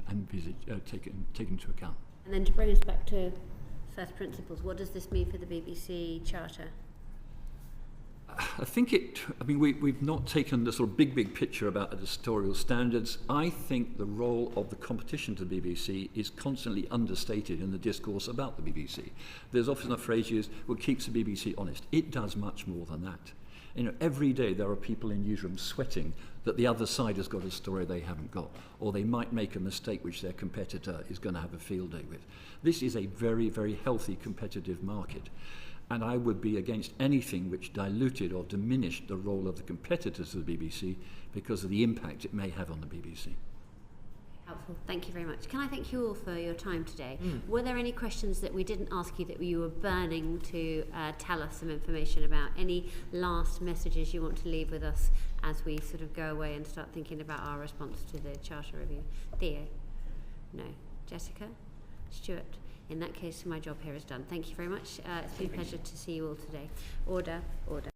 taken into account. And then to bring us back to first principles, what does this mean for the BBC Charter? I think we've not taken the sort of big picture about editorial standards. I think the role of the competition to the BBC is constantly understated in the discourse about the BBC. There's often a phrase used, what keeps the BBC honest. It does much more than that. You know, every day there are people in newsrooms sweating that the other side has got a story they haven't got, or they might make a mistake which their competitor is going to have a field day with. This is a very, very healthy competitive market. And I would be against anything which diluted or diminished the role of the competitors of the BBC because of the impact it may have on the BBC. Helpful. Thank you very much. Can I thank you all for your time today? Were there any questions that we didn't ask you that you were burning to tell us some information about? Any last messages you want to leave with us as we sort of go away and start thinking about our response to the Charter Review? Theo? No. Jessica? Stuart? In that case, my job here is done. Thank you very much. It's been a pleasure to see you all today. Order, order.